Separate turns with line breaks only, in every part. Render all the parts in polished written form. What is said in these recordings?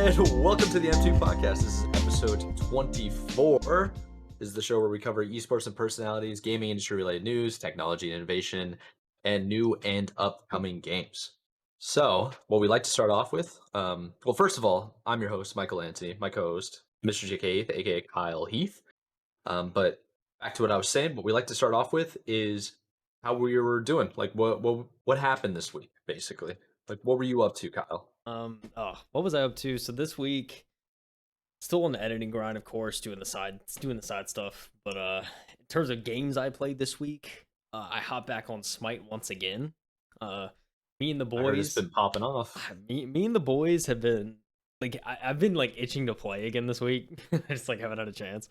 And welcome to the M2 podcast. This is episode 24. This is the show where we cover esports and personalities, gaming industry related news, technology and innovation, and new and upcoming games. So, what we like to start off with, well, first of all, I'm your host, Michael Anthony, my co-host, Mr. JK, aka Kyle Heath. But back to what I was saying, what we like to start off with is how we were doing. Like, what happened this week, basically. Like, what were you up to, Kyle?
What was I up to? So this week, still on the editing grind, of course, doing the side stuff. But in terms of games I played this week, I hopped back on Smite once again. Me and the
I heard it's
boys,
been popping off.
me and the boys have been like, I've been like itching to play again this week. I just like haven't had a chance.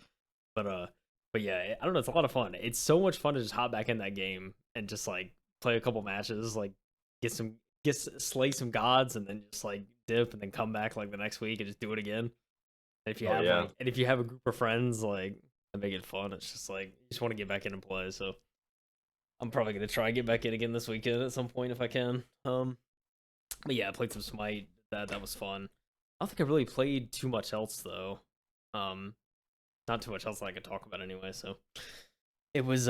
But yeah, I don't know. It's a lot of fun. It's so much fun to just hop back in that game and just like play a couple matches, like slay some gods, and then just like dip, and then come back like the next week and just do it again. And if you have a group of friends, like, and make it fun, it's just like you just want to get back in and play. So I'm probably gonna try and get back in again this weekend at some point if I can. But yeah, I played some Smite. That was fun. I don't think I really played too much else though. Not too much else that I could talk about anyway. So it was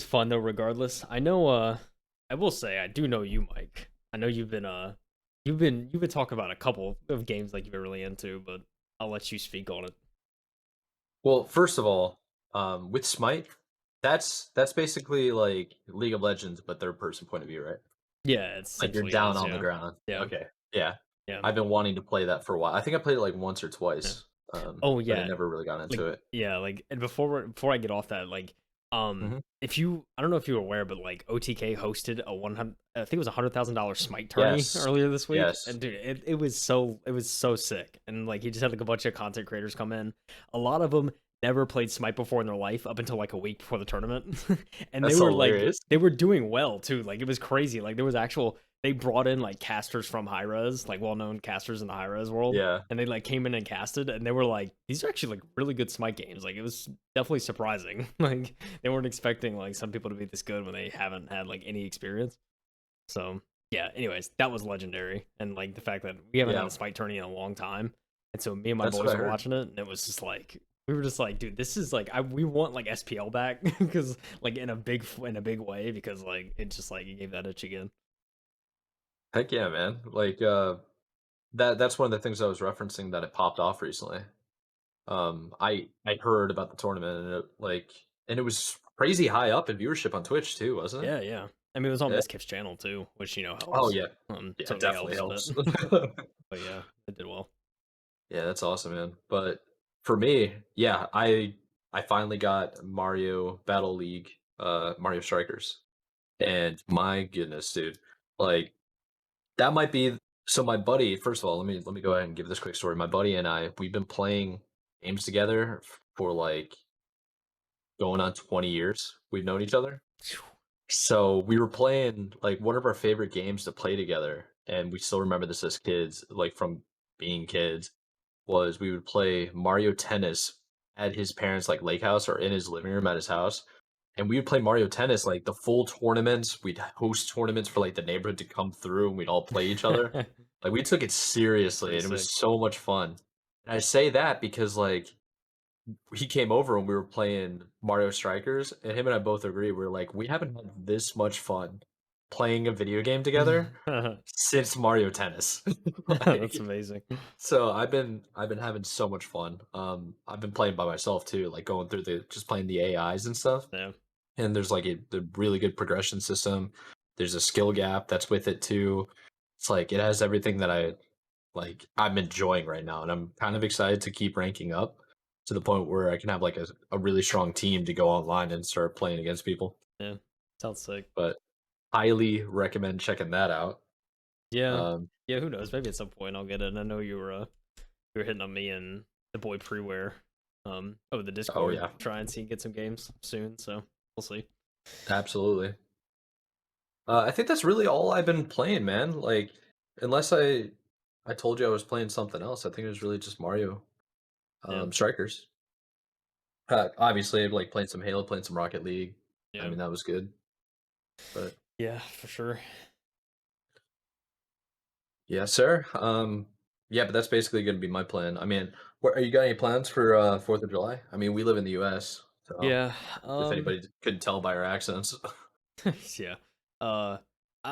fun though. Regardless, I know. I will say I do know you, Mike. I know you've been talking about a couple of games like you've been really into, but I'll let you speak on it.
Well, first of all, with Smite, that's basically like League of Legends, but third person point of view, right?
Yeah, it's
Like you're
essentially
down
is,
on the
yeah.
ground.
Yeah.
Okay. Yeah.
Yeah.
I've been wanting to play that for a while. I think I played it like once or
Yeah.
twice.
Oh
But I
yeah.
never really got into
Like
it.
yeah, like and before I get off that, like
Hmm.
if you I don't know if you were aware, but like OTK hosted a 100 I think it was $100,000 Smite tourney
Yes.
earlier this week,
Yes.
and dude, it was so sick, and like he just had like a bunch of content creators come in, a lot of them never played Smite before in their life up until like a week before the tournament, and
That's hilarious.
they were doing well too, like it was crazy, like there was actual they brought in like casters from high res, like well known casters in the high res world,
Yeah.
and they like came in and casted, and they were like, these are actually like really good Smite games. Like it was definitely surprising. Like they weren't expecting like some people to be this good when they haven't had like any experience. So yeah. Anyways, that was legendary, and like the fact that we haven't had
Yeah.
a Smite tourney in a long time, and so me and my
That's what
boys
I
were
heard.
watching it, and it was just like we were just like, dude, this is like we want like SPL back because like in a big way because like it just like it gave that itch again.
Heck yeah, man. Like that's one of the things I was referencing that it popped off recently. I heard about the tournament and it was crazy high up in viewership on Twitch too, wasn't it?
Yeah, yeah. I mean, it was on
Yeah.
Miss Kiff's channel too, which
Oh
helps.
yeah. Yeah, it
Certainly
definitely
helps, but
helps.
but yeah, it did well.
Yeah, that's awesome, man. But for me, yeah, I finally got Mario Battle League, Mario Strikers. And my goodness, dude. Like that might be so my buddy, first of all, let me go ahead and give this quick story. My buddy and I, we've been playing games together for like going on 20 years. We've known each other. So we were playing like one of our favorite games to play together, and we still remember this as kids, like from being kids, was we would play Mario Tennis at his parents' like lake house or in his living room at his house. And we would play Mario Tennis like the full tournaments. We'd host tournaments for like the neighborhood to come through and we'd all play each other. Like we took it
That's
seriously
pretty
and it was
sick.
so much fun. And I say that because like he came over and we were playing Mario Strikers, and him and I both agree. We are like, we haven't had this much fun playing a video game together since Mario Tennis.
That's
Like,
amazing.
so I've been having so much fun. I've been playing by myself too, like going through the just playing the AIs and stuff.
Yeah,
And there's like the really good progression system. There's a skill gap that's with it too. It's like it has everything that I'm enjoying right now, and I'm kind of excited to keep ranking up to the point where I can have like a really strong team to go online and start playing against people.
yeah. Sounds sick.
But highly recommend checking that out.
Yeah,
Um,
yeah. Who knows? Maybe at some point I'll get it. And I know you were hitting on me and the boy Preware, over the
oh
Discord.
yeah,
Try and see and get some games soon. So we'll see.
absolutely. I think that's really all I've been playing, man. Like, unless I told you I was playing something else, I think it was really just Mario
Yeah,
Strikers. Obviously, I've like played some Halo, played some Rocket League. I
yeah,
mean, that was good. But
yeah, for sure.
yes, sir. Yeah, but that's basically gonna be my plan. I mean, what are you got any plans for 4th of July? I mean, we live in the US, so
Yeah.
if anybody couldn't tell by our accents.
Yeah. Uh,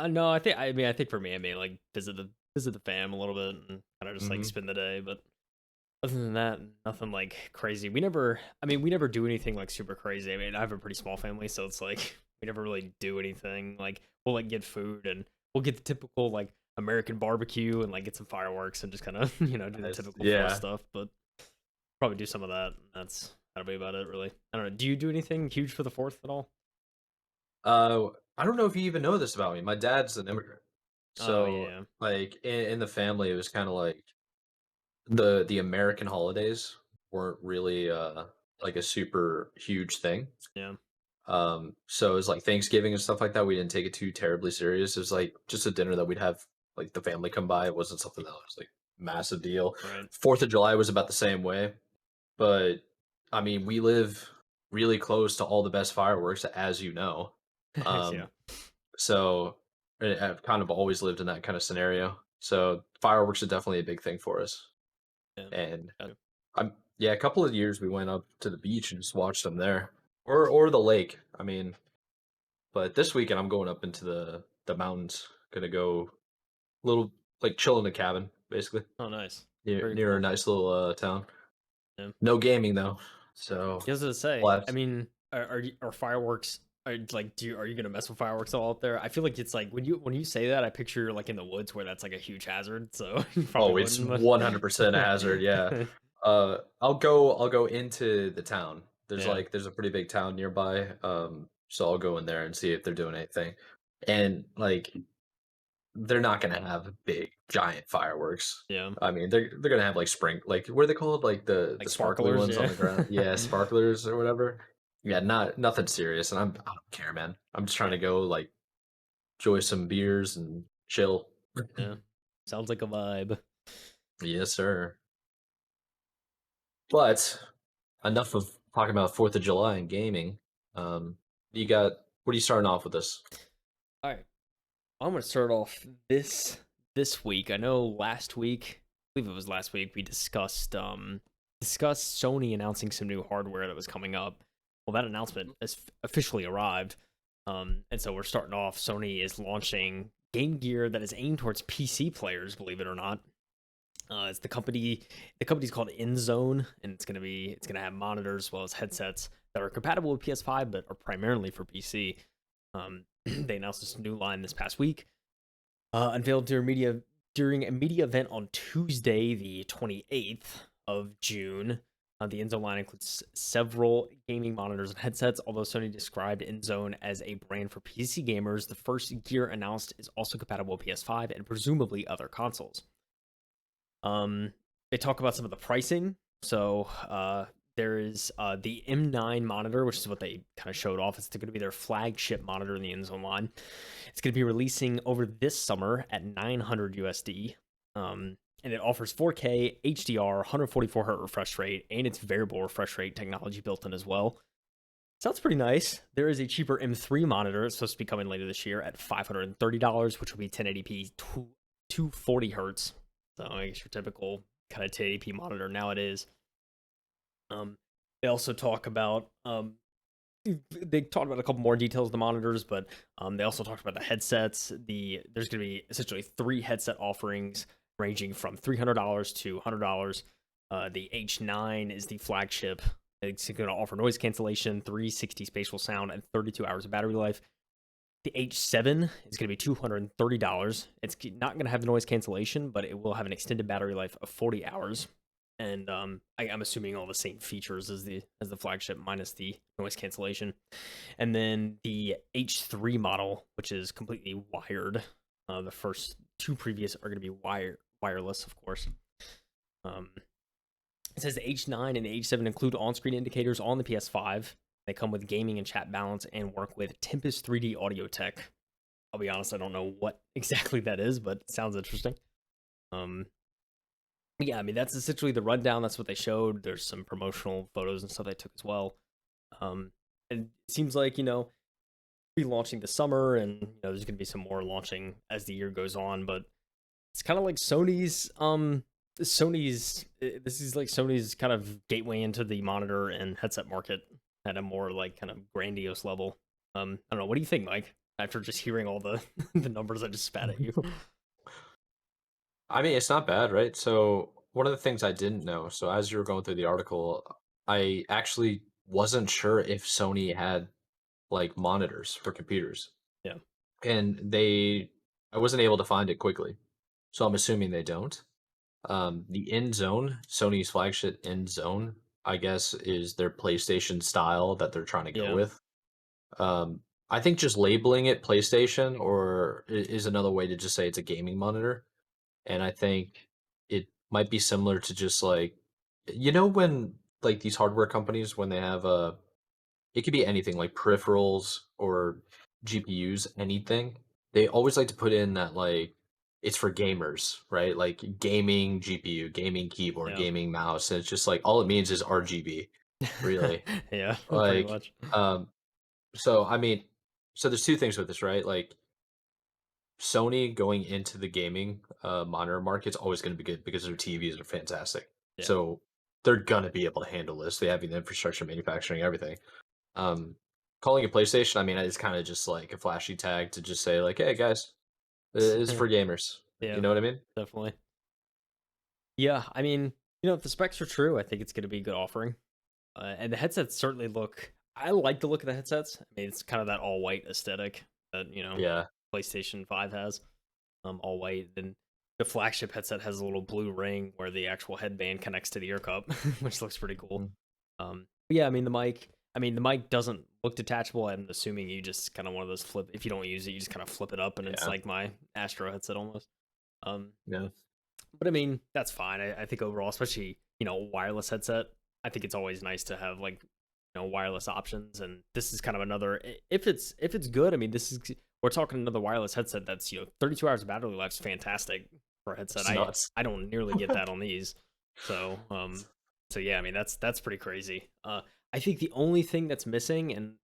no, I think for me, I may like visit the fam a little bit and kind of just like
Hmm.
spend the day. But other than that, nothing like crazy. We never do anything like super crazy. I mean, I have a pretty small family, so it's like we never really do anything. Like we'll like get food and we'll get the typical like American barbecue and like get some fireworks and just kind of do the
Nice.
typical 4th
Yeah.
stuff. But probably do some of that. That'll be about it, really. I don't know. Do you do anything huge for the 4th at all?
I don't know if you even know this about me. My dad's an immigrant.
Oh
So,
yeah,
like in the family, it was kind of like the American holidays weren't really like a super huge thing.
yeah,
So it was like Thanksgiving and stuff like that. We didn't take it too terribly serious. It was like just a dinner that we'd have like the family come by. It wasn't something that was like massive deal.
right.
4th of July was about the same way. But I mean, we live really close to all the best fireworks, as you know.
Yeah,
Um, so I've kind of always lived in that kind of scenario. So fireworks are definitely a big thing for us.
yeah.
And
Got it.
yeah, a couple of years we went up to the beach and just watched them there, or the lake. I mean, but this weekend I'm going up into the mountains. Gonna go little like chill in the cabin, basically
Oh, nice. Very
near a
cool.
nice little town.
Yeah.
No gaming though, so
Just to say,
we'll have
I mean, are fireworks? Are you gonna mess with fireworks all out there? I feel like it's like when you say that, I picture like in the woods where that's like a huge hazard. So you probably
oh, it's
wouldn't.
100% a hazard. Yeah,
But
I'll go into the town.
yeah,
There's a pretty big town nearby. So I'll go in there and see if they're doing anything, and like they're not gonna have big giant fireworks.
yeah,
I mean, they're gonna have like like what are they called? Like the
like
sparkly
sparklers.
ones on
Yeah,
the ground. Yeah, sparklers or whatever. Yeah, nothing serious, and I don't care, man. I'm just trying
yeah,
to go like enjoy some beers and chill.
yeah. Sounds like a vibe.
Yes, sir. But enough of talking about 4th of July and gaming. You got what are you starting off with this?
All right, I'm gonna start off this week. I know last week, I believe it was last week, we discussed Sony announcing some new hardware that was coming up. Well, that announcement has officially arrived. And so we're starting off. Sony is launching game gear that is aimed towards PC players, believe it or not. It's the company's called InZone, and it's gonna have monitors as well as headsets that are compatible with PS5 but are primarily for PC. They announced this new line this past week, unveiled during a media event on Tuesday, the 28th of June. The InZone line includes several gaming monitors and headsets. Although Sony described InZone as a brand for PC gamers, the first gear announced is also compatible with PS5 and presumably other consoles. They talk about some of the pricing. So there is the M9 monitor, which is what they kind of showed off. It's going to be their flagship monitor in the InZone line. It's going to be releasing over this summer at 900 USD. And it offers 4K HDR, 144 hertz refresh rate, and its variable refresh rate technology built in as well. Sounds pretty nice. There is a cheaper M3 monitor. It's supposed to be coming later this year at $530, which will be 1080p 240 hertz. So I guess your typical kind of 1080p monitor nowadays. They also talk about they talked about a couple more details of the monitors, but they also talked about the headsets. There's going to be essentially 3 headset offerings ranging from $300 to $100. The H9 is the flagship. It's going to offer noise cancellation, 360 spatial sound, and 32 hours of battery life. The H7 is going to be $230. It's not going to have the noise cancellation, but it will have an extended battery life of 40 hours. And I'm assuming all the same features as the flagship minus the noise cancellation. And then the H3 model, which is completely wired. The first 2 previous are going to be wireless, of course. It says the H9 and the H7 include on-screen indicators on the PS5. They come with gaming and chat balance and work with Tempest 3D audio tech. I'll be honest, I don't know what exactly that is, but it sounds interesting. Yeah, I mean, that's essentially the rundown. That's what they showed. There's some promotional photos and stuff they took as well. And it seems like, be launching this summer, and there's going to be some more launching as the year goes on. But it's kind of like Sony's this is like Sony's kind of gateway into the monitor and headset market at a more like kind of grandiose level. I don't know. What do you think, Mike? After just hearing all the the numbers I just spat at you.
I mean, it's not bad, right? So one of the things I didn't know, so as you were going through the article, I actually wasn't sure if Sony had like monitors for computers,
Yeah,
and I wasn't able to find it quickly, so I'm assuming they don't. The End Zone, Sony's flagship End Zone, I guess, is their PlayStation style that they're trying to go
yeah,
with. Um, I think just labeling it PlayStation is another way to just say it's a gaming monitor. And I think it might be similar to just like, when like these hardware companies, when they have it could be anything like peripherals or GPUs, anything. They always like to put in that like it's for gamers, right? Like gaming GPU, gaming keyboard,
yeah,
gaming mouse. And it's just like all it means is RGB, really.
yeah. Pretty
Like,
much.
so I mean, so there's two things with this, right? Like Sony going into the gaming monitor market's always going to be good because their TVs are fantastic.
Yeah.
So they're gonna be able to handle this. They have the infrastructure, manufacturing, everything. Um, Calling it PlayStation, I mean, it's kind of just like a flashy tag to just say like, "Hey guys, it's for gamers." You
Yeah,
know what I mean?
definitely. Yeah, I mean, if the specs are true, I think it's going to be a good offering. And the headsets certainly look. I like the look of the headsets. I mean, it's kind of that all white aesthetic that
Yeah.
PlayStation 5 has. All white. Then the flagship headset has a little blue ring where the actual headband connects to the ear cup, which looks pretty cool.
Mm.
But yeah, I mean the mic. I mean the mic doesn't look detachable. I'm assuming you just kind of one of those flip. If you don't use it, you just kind of flip it up, and it's
Yeah.
like my Astro headset almost. Um,
Yeah.
but I mean that's fine. I think overall, especially wireless headset, I think it's always nice to have like wireless options. And this is kind of another. If it's good, I mean this is we're talking another wireless headset that's 32 hours of battery life is fantastic for a headset.
It's nuts.
I don't nearly get that on these. So so yeah, I mean that's pretty crazy. I think the only thing that's missing, and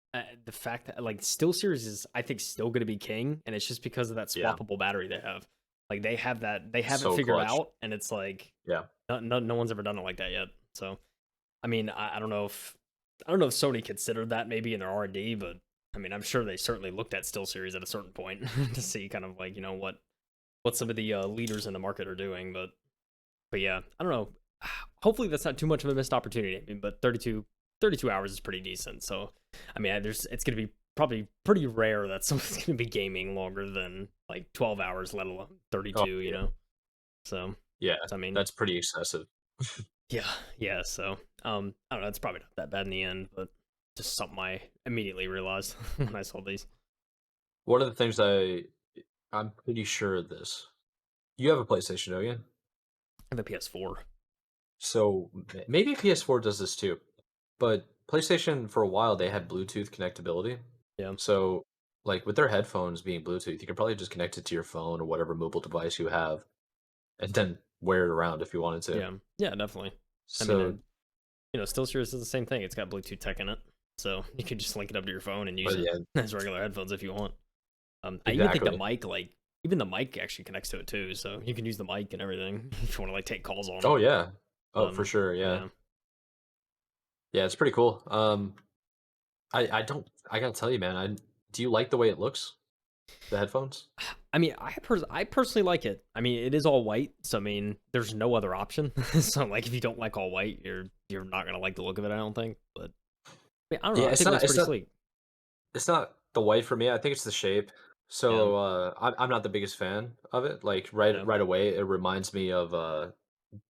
the fact that like SteelSeries is I think still going to be king, and it's just because of that
Yeah.
swappable battery they have. Like they have that they haven't
So
figured
clutch.
out, and it's like
Yeah.
no one's ever done it like that yet. So I mean I don't know if Sony considered that maybe in their R&D, but I mean I'm sure they certainly looked at SteelSeries at a certain point to see kind of like what some of the leaders in the market are doing. But yeah, I don't know. Hopefully that's not too much of a missed opportunity. I mean, but 32 hours is pretty decent. So I mean, it's gonna be probably pretty rare that someone's gonna be gaming longer than like 12 hours, let alone
Oh,
32.
yeah.
So
Yeah.
I mean,
That's pretty excessive.
yeah. So I don't know. It's probably not that bad in the end, but just something I immediately realized when I saw these.
One of the things I'm pretty sure of this. You have a PlayStation, don't you?
I have a PS4.
So maybe PS4 does this too, but PlayStation for a while they had Bluetooth connectability.
Yeah,
So like with their headphones being Bluetooth, you can probably just connect it to your phone or whatever mobile device you have, and then wear it around if you wanted to.
yeah, definitely. I mean,
So,
SteelSeries is the same thing. It's got Bluetooth tech in it, so you could just link it up to your phone and use
but
it
yeah,
as regular headphones if you want. I even think the
exactly.
mic, like even the mic, actually connects to it too, so you can use the mic and everything if you want to like take calls on
Oh
it.
yeah. Oh, for sure. Yeah.
Yeah.
Yeah, it's pretty cool. I gotta tell you, man. Do you like the way it looks? The headphones?
I mean, I personally like it. I mean, it is all white, so I mean, there's no other option. So like, if you don't like all white, you're not gonna like the look of it. I don't think, but I mean, I don't know.
Yeah,
I think it looks pretty sleek.
it's not the white for me. I think it's the shape.
Yeah,
So I'm not the biggest fan of it. Like
yeah,
right away, it reminds me of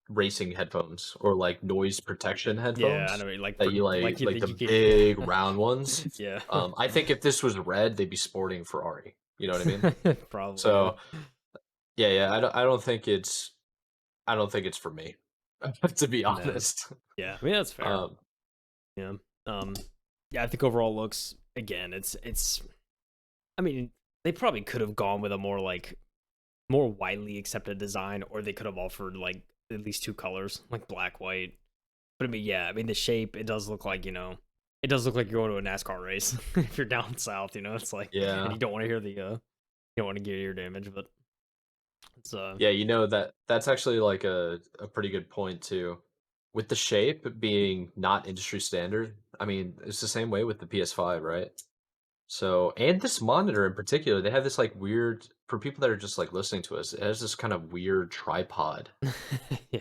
racing headphones or like noise protection
yeah. I
headphones
know, like
that
for
you
like you
like
think
the
you
big
can.
round ones.
Yeah,
I think if this was red, they'd be sporting Ferrari. You know what I mean?
probably. Yeah,
So yeah. I don't think it's for me, to be
no,
honest.
yeah. I mean, that's fair.
Um,
Yeah. Um, yeah, I think overall looks again, it's I mean, they probably could have gone with a more widely accepted design, or they could have offered like at least two colors, like black, white. But I mean, yeah, I mean the shape, it does look like, it does look like you're going to a NASCAR race if you're down south, it's like and
yeah,
you don't want to hear the you don't want to get ear damage, but It's
Yeah, you know that's actually like a pretty good point too. With the shape being not industry standard, I mean, it's the same way with the PS5, right? So, and this monitor in particular, they have this like weird for people that are just like listening to us, it has this kind of weird tripod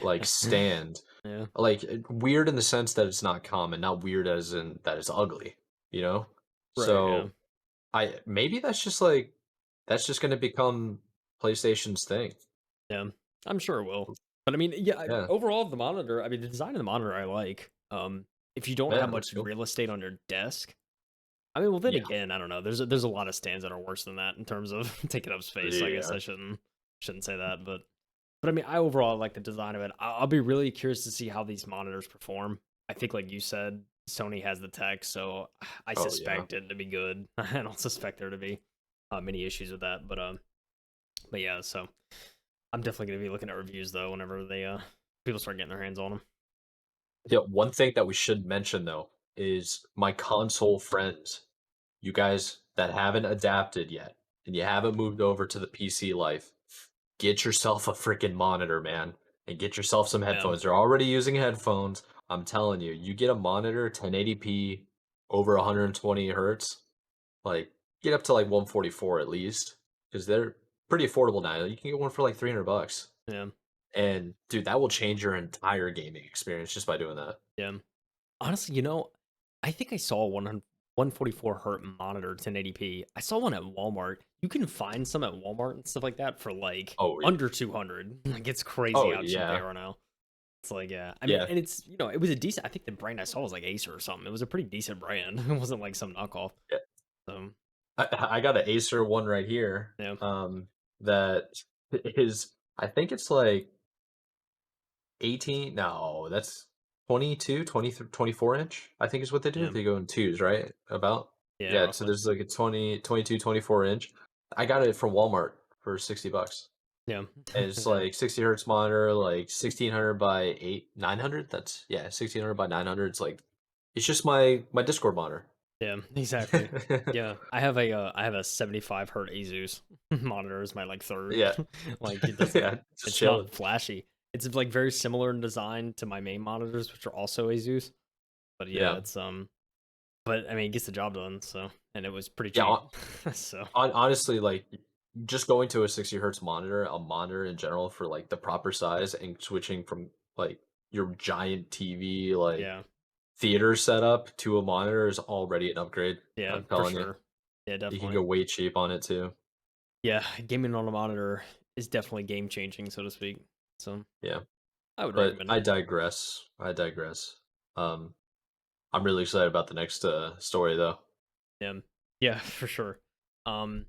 like
yeah.
stand.
Yeah.
Like weird in the sense that it's not common, not weird as in that it's ugly, you know?
Right, yeah.
So, I maybe that's just going to become PlayStation's thing.
Yeah. I'm sure it will. But I mean, yeah,
Yeah.
overall the monitor, I mean the design of the monitor I like. If you don't
Yeah,
have
it looks
much
cool.
real estate on your desk, I mean, well then
Yeah.
again, I don't know. There's a lot of stands that are worse than that in terms of taking up space. So I guess
Yeah.
I shouldn't say that, but I mean, I overall like the design of it. I'll be really curious to see how these monitors perform. I think, like you said, Sony has the tech, so I
Oh, yeah.
suspect it to be good. I don't suspect there to be many issues with that, but yeah. So I'm definitely gonna be looking at reviews though whenever they people start getting their hands on them.
Yeah, one thing that we should mention though is my console friends, you guys that haven't adapted yet and you haven't moved over to the PC life, get yourself a freaking monitor, man, and get yourself some
Yeah,
headphones. They're already using headphones. I'm telling you, you get a monitor 1080p over 120 hertz, like get up to like 144 at least because they're pretty affordable now. You can get one for like 300 bucks.
yeah,
And dude, that will change your entire gaming experience just by doing that.
yeah. Honestly, I think I saw a 144 hertz monitor 1080p. I saw one at Walmart. You can find some at Walmart and stuff like that for like
Oh,
under 200. Like it's crazy
oh
how cheap they
yeah,
are now. It's like, yeah. I mean,
yeah.
and it's, it was a decent, I think the brand I saw was like Acer or something. It was a pretty decent brand. It wasn't like some knockoff.
Yeah.
So,
I got an Acer one right here.
yeah.
That is, I think it's like 18. No, that's 22, 23, 24 inch. I think is what they do.
Yeah.
They go in twos, right? About
Yeah,
yeah. So
roughly.
there's like a 20, 22, 24 inch. I got it from Walmart for 60 bucks.
Yeah.
And it's
Yeah.
like 60 hertz monitor, like 1600 by 900. That's yeah, 1600 by 900. It's like it's just my Discord monitor.
Yeah, exactly. Yeah, I have a 75 hertz Asus monitor is my like third.
Yeah.
Like it doesn't
Yeah, just
it's
chilling.
not flashy. It's like very similar in design to my main monitors, which are also Asus. But yeah,
Yeah.
it's but I mean it gets the job done, so and it was pretty
Yeah,
cheap. So
honestly, like, just going to a 60 hertz monitor, a monitor in general for, like, the proper size and switching from, like, your giant TV, like,
yeah,
theater setup to a monitor is already an upgrade,
yeah,
I'm
for
telling you.
sure. Yeah,
You can
definitely.
go way cheap on it too.
Yeah, gaming on a monitor is definitely game changing, so to speak. So
Yeah,
I would
but
recommend
I
it.
digress, Um, I'm really excited about the next, story, though.
Yeah, yeah, for sure. Um,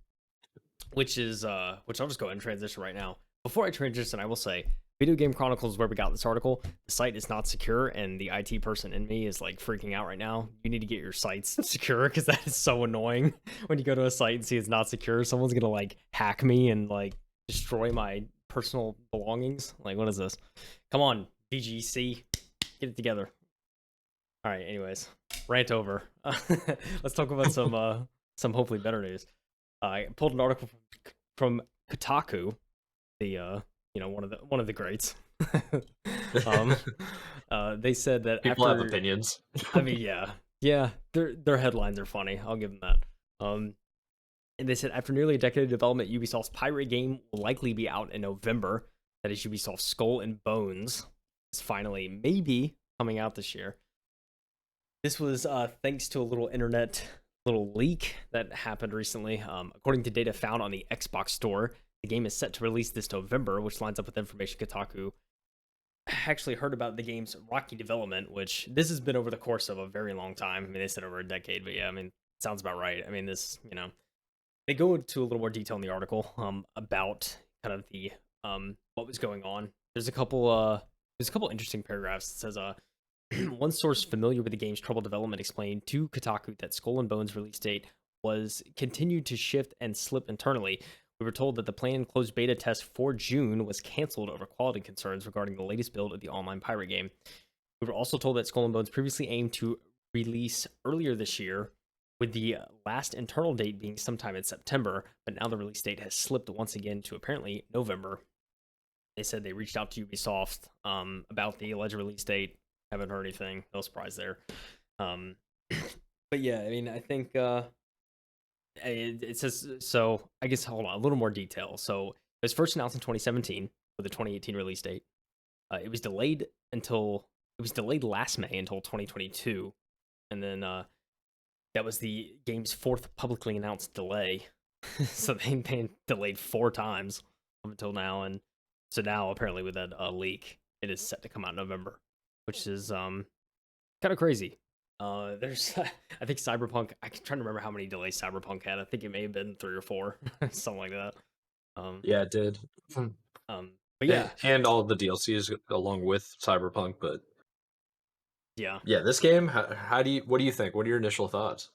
which I'll just go ahead and transition right now. Before I transition, I will say Video Game Chronicles is where we got this article. The site is not secure, and the IT person in me is like freaking out right now. You need to get your sites secure because that is so annoying when you go to a site and see it's not secure. Someone's gonna like hack me and like destroy my personal belongings. Like, what is this? Come on, VGC, get it together. All right, anyways, rant over. Let's talk about some hopefully better news. I pulled an article from Kotaku, the one of the greats. um, they said that
People have
after,
opinions.
I mean, yeah, their headlines are funny. I'll give them that. And they said after nearly a decade of development, Ubisoft's pirate game will likely be out in November. That is Ubisoft's Skull and Bones is finally maybe coming out this year. This was thanks to a little internet little leak that happened recently. According to data found on the Xbox Store, the game is set to release this November, which lines up with information Kotaku actually heard about the game's rocky development, which this has been over the course of a very long time. I mean, they said over a decade, but yeah, I mean, sounds about right. I mean, they go into a little more detail in the article about kind of the what was going on. There's a couple interesting paragraphs. It says one source familiar with the game's troubled development explained to Kotaku that Skull and Bones release date was continued to shift and slip internally. We were told that the planned closed beta test for June was canceled over quality concerns regarding the latest build of the online pirate game. We were also told that Skull and Bones previously aimed to release earlier this year, with the last internal date being sometime in September, but now the release date has slipped once again to apparently November. they said they reached out to Ubisoft about the alleged release date. Haven't heard anything. No surprise there. Um, but yeah, I mean, I think it says so. I guess hold on, a little more detail. So it was first announced in 2017 with a 2018 release date. It was delayed until it was delayed last May until 2022, and then that was the game's fourth publicly announced delay. So they delayed 4 times up until now, and so now apparently with that leak, it is set to come out in November, which is kind of crazy. There's I think Cyberpunk. I'm trying to remember how many delays Cyberpunk had. I think it may have been 3 or 4, something like that. Um,
Yeah, it did.
but yeah,
And all the DLCs along with Cyberpunk, but
yeah.
yeah, this game. How do you? What do you think? What are your initial thoughts?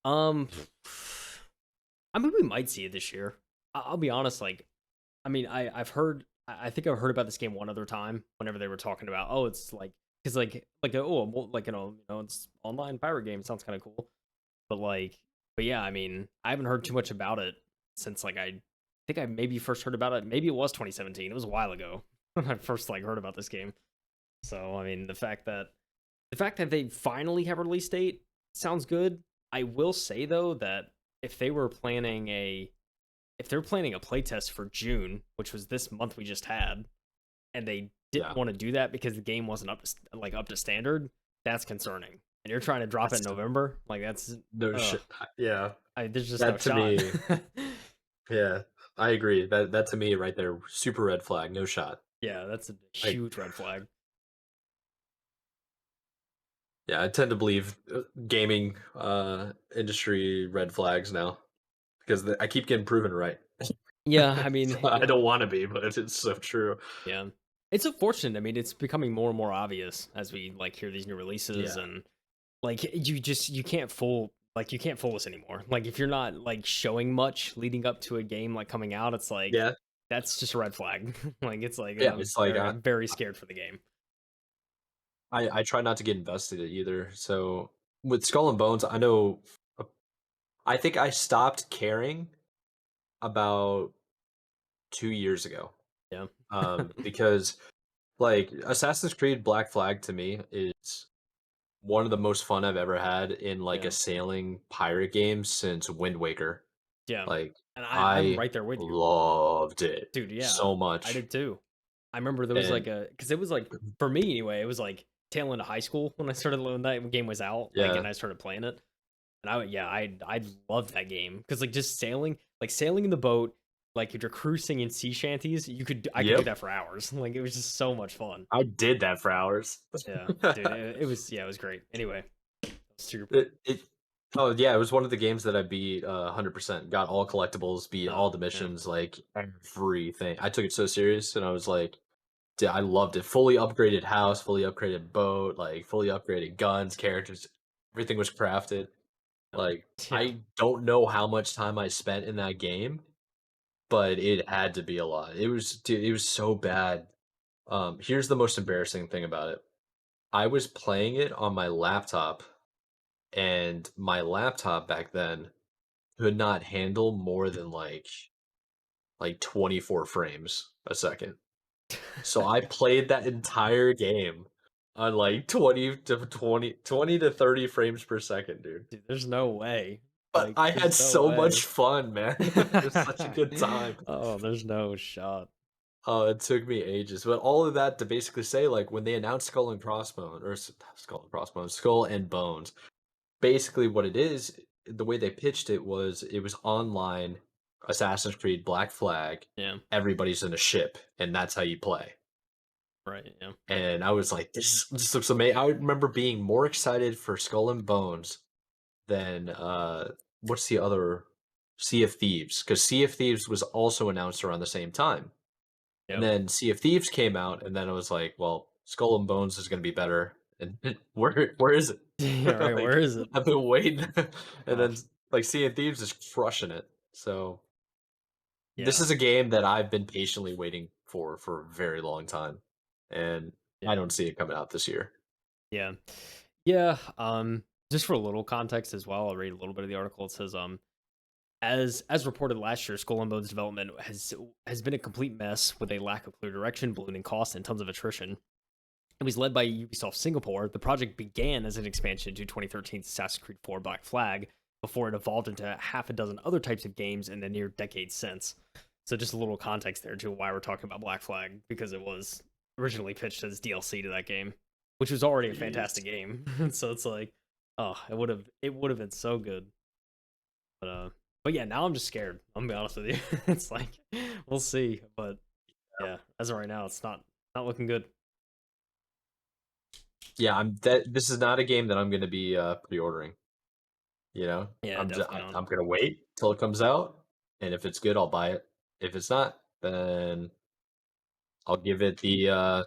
Um, I mean, we might see it this year. I'll be honest. Like, I mean, I've heard. I think I've heard about this game one other time. Whenever they were talking about, oh, it's like because like it's online pirate game. Sounds kind of cool. But yeah, I mean, I haven't heard too much about it since I think I maybe first heard about it. Maybe it was 2017. It was a while ago when I first heard about this game. So I mean, the fact that they finally have a release date sounds good. I will say though that if they were planning a if they're planning a playtest for June, which was this month we just had, and they
Yeah,
didn't want to do that because the game wasn't up to standard, that's concerning. And you're trying to drop it in
that's
November, like that's
no
ugh,
shit. Yeah,
there's just no
that to
shot.
me. Yeah, I agree. That to me right there, super red flag. No shot.
Yeah, that's a
Like,
huge red flag.
yeah, I tend to believe gaming industry red flags now because I keep getting proven right.
Yeah, I mean,
I don't want to be, but it's so true.
yeah, it's unfortunate. I mean, it's becoming more and more obvious as we hear these new releases,
Yeah,
and you can't fool us anymore. Like if you're not showing much leading up to a game coming out, it's like
yeah,
that's just a red flag. It's
yeah. It's like
I'm very scared for the game.
I try not to get invested in either. So with Skull and Bones, I know. I think I stopped caring about 2 years ago.
Yeah.
Because like Assassin's Creed Black Flag to me is one of the most fun I've ever had in like
Yeah.
a sailing pirate game since Wind Waker.
Yeah.
Like
And I'm
I
right there with you.
loved it
Dude, yeah.
so
I
much.
did too. I remember there was
And
because it was for me anyway, it was tail end of high school when I started when that game was out,
yeah,
and I started playing it. And I loved that game because just sailing in the boat, if you're cruising in sea shanties, I could do
yep.
that for hours. It was just so much fun.
I did that for hours.
Yeah, dude, it was great. Anyway, to your point.
it oh yeah, it was one of the games that I beat 100%. Got all collectibles, beat
Oh
all the
yeah,
missions, like everything. I took it so serious and I was like, dude, I loved it. Fully upgraded house, fully upgraded boat, like fully upgraded guns, characters, everything was crafted. Like
yeah,
I don't know how much time I spent in that game, but it had to be a lot. It was dude, it was so bad. Here's the most embarrassing thing about it. I was playing it on my laptop and my laptop back then could not handle more than like 24 frames a second. So I played that entire game on like 20 to 30 frames per second, dude.
dude. There's no way.
But I had
There's no
so much
way.
fun, man. It was such a good time.
Oh, there's no shot.
Oh, it took me ages. But all of that to basically say, like, when they announced Skull and Crossbones, or Skull and Crossbones, Skull and Bones, basically what it is, the way they pitched it was online Assassin's Creed Black Flag.
Yeah,
Everybody's in a ship, and that's how you play.
right. Yeah,
And I was like, this looks amazing. I remember being more excited for Skull and Bones than what's the other Sea of Thieves? Because Sea of Thieves was also announced around the same time. And
yep.
then Sea of Thieves came out, and then I was like, well, Skull and Bones is gonna be better. And where is it?
Yeah, right. Where
Like
is it?
I've been waiting, and
Oh,
then like Sea of Thieves is crushing it. So this
yeah,
is a game that I've been patiently waiting for a very long time, and I
yeah,
don't see it coming out this year.
yeah, yeah. Just for a little context as well, I'll read a little bit of the article. It says, as reported last year, Skull and Bones development has been a complete mess with a lack of clear direction, ballooning costs, and tons of attrition. It was led by Ubisoft Singapore. The project began as an expansion to 2013's Assassin's Creed 4 Black Flag before it evolved into half a dozen other types of games in the near decade since. So just a little context there to why we're talking about Black Flag, because it was originally pitched as DLC to that game, which was already a fantastic game. So it's like, oh, it would have been so good. But yeah, now I'm just scared. I'm gonna be honest with you. It's like, we'll see. But yeah, as of right now, it's not looking good.
Yeah, this is not a game that I'm gonna be pre-ordering. You know,
Yeah, definitely not.
I'm gonna wait till it comes out, and if it's good, I'll buy it. If it's not, then I'll give it the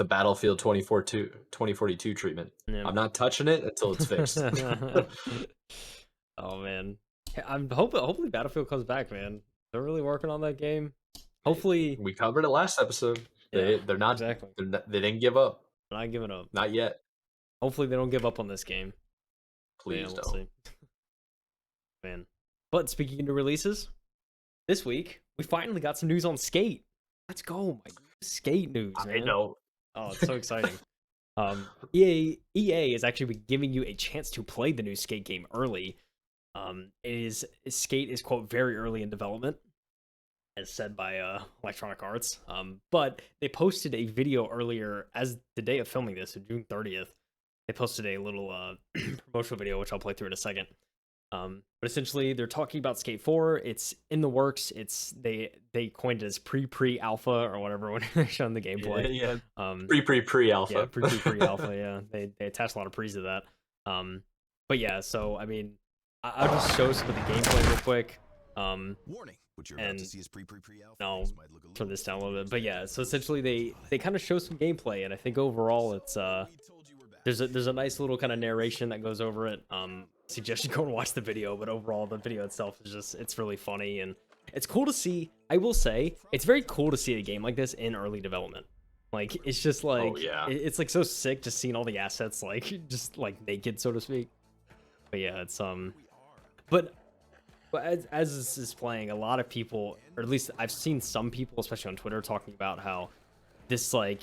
Battlefield 2042 treatment.
Yeah.
I'm not touching it until it's fixed.
Oh man, I'm hopefully Battlefield comes back, man. They're really working on that game. Hopefully,
we covered it last episode.
Yeah,
They're not
exactly.
they didn't give up.
I'm not giving up.
Not yet.
Hopefully, they don't give up on this game.
Please
We'll
don't.
see. Man. But speaking of releases, this week we finally got some news on Skate. Let's go, my Skate news, man.
I know.
Oh, it's so exciting. EA is actually giving you a chance to play the new Skate game early. Skate is quote very early in development, as said by Electronic Arts. But they posted a video earlier, as the day of filming this, on June 30th. They posted a little promotional video, which I'll play through in a second. But essentially, they're talking about Skate 4. It's in the works. They coined it as pre-alpha or whatever when they're showing the gameplay.
Yeah. Pre-alpha.
Yeah, pre-alpha. Yeah, they attach a lot of pre's to that. But yeah, so I mean, I'll just show some of the gameplay real quick.
Warning. What you're about to see is pre-alpha.
No, turn this down a little bit. But yeah, so essentially they kind of show some gameplay, and I think overall it's there's a nice little kind of narration that goes over it. Suggest you go and watch the video, but overall the video itself is just, it's really funny, and it's cool to see. I will say it's very cool to see a game like this in early development. Like, it's just like,
oh, yeah.
It's like so sick just seeing all the assets like just like naked, so to speak. But yeah, it's but as this is playing, a lot of people, or at least I've seen some people, especially on Twitter, talking about how this like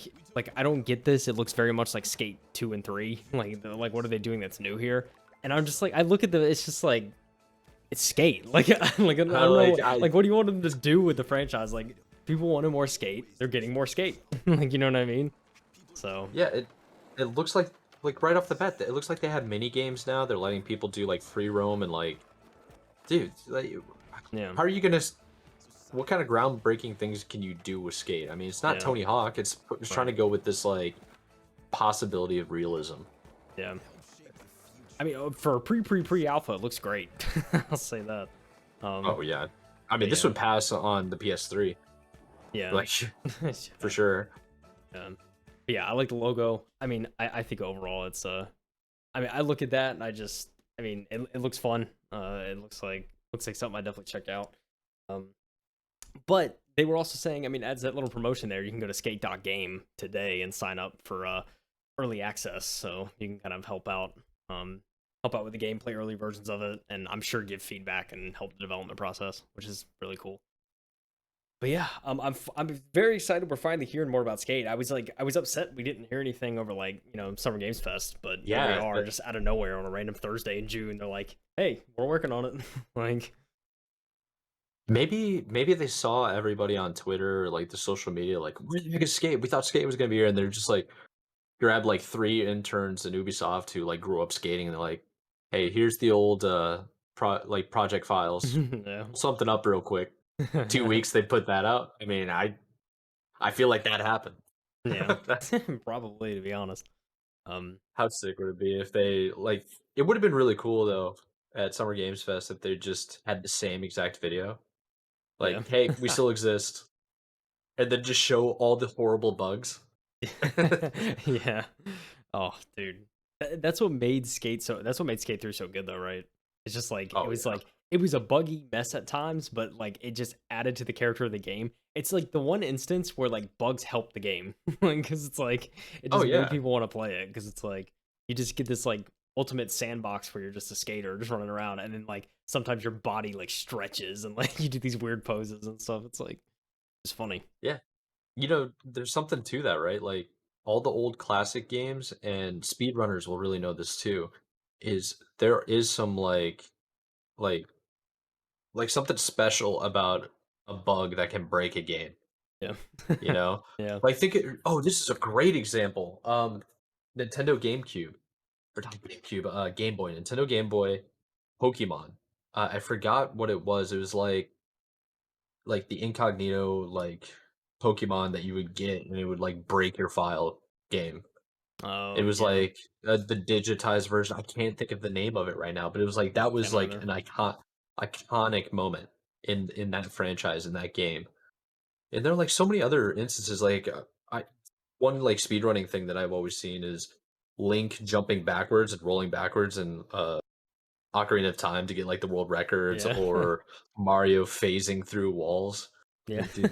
I don't get this. It looks very much like Skate 2 and 3. Like what are they doing that's new here? And I'm just like, I look at it's just like, it's Skate. Like I don't know, like what do you want them to do with the franchise? Like, people wanted more Skate, they're getting more Skate. Like, you know what I mean? So
yeah, it looks like right off the bat, it looks like they have mini games now. They're letting people do like free roam and like, dude, like,
yeah.
How are you gonna? What kind of groundbreaking things can you do with Skate? I mean, it's not Tony Hawk. It's trying to go with this like possibility of realism.
Yeah. I mean, for pre-alpha, it looks great. I'll say that.
Oh yeah, I mean, this would pass on the PS3.
Yeah,
like for sure.
Yeah, I like the logo. I mean, I think overall it's I mean, I look at that and I mean, it looks fun. It looks like something I definitely check out. But they were also saying, I mean, as that little promotion there, you can go to skate.game today and sign up for early access, so you can kind of help out with the gameplay, early versions of it, and I'm sure give feedback and help the development process, which is really cool. But yeah, I'm very excited. We're finally hearing more about Skate. I was upset we didn't hear anything over like, you know, Summer Games Fest, but
yeah,
here we are just out of nowhere on a random Thursday in June. They're like, hey, we're working on it. Like,
maybe they saw everybody on Twitter or like the social media like, where's the biggest Skate? We thought Skate was gonna be here, and they're just like, grab like 3 interns in Ubisoft who like grew up skating, and they're like, hey, here's the old project files.
Yeah.
Something up real quick. 2 weeks they put that out. I mean, I feel like that happened.
Yeah. Probably, to be honest.
How sick would it be if they like, it would have been really cool though at Summer Games Fest if they just had the same exact video. Like,
yeah.
Hey, we still exist. And then just show all the horrible bugs.
Yeah. Oh, dude. That's what made Skate 3 so good though, right? It's just like, it was a buggy mess at times, but like it just added to the character of the game. It's like the one instance where like bugs help the game, because it's like it just made people want to play it, because it's like you just get this like ultimate sandbox where you're just a skater just running around, and then like sometimes your body like stretches and like you do these weird poses and stuff. It's like it's funny.
Yeah. There's something to that, right? Like all the old classic games, and speedrunners will really know this too, is there is some like something special about a bug that can break a game,
Yeah.
you know?
Yeah.
Like this is a great example. Nintendo GameCube, or not GameCube, Game Boy, Nintendo Game Boy, Pokemon. I forgot what it was. It was like the incognito Pokemon that you would get, and it would like break your file game. It
Oh
was
yeah.
like the digitized version. I can't think of the name of it right now, but it was like that was
Can't
like
either.
an iconic moment in that franchise, in that game. And there are like so many other instances. I one like speedrunning thing that I've always seen is Link jumping backwards and rolling backwards and Ocarina of Time to get like the world records,
Yeah.
or Mario phasing through walls.
Yeah.
Like, dude,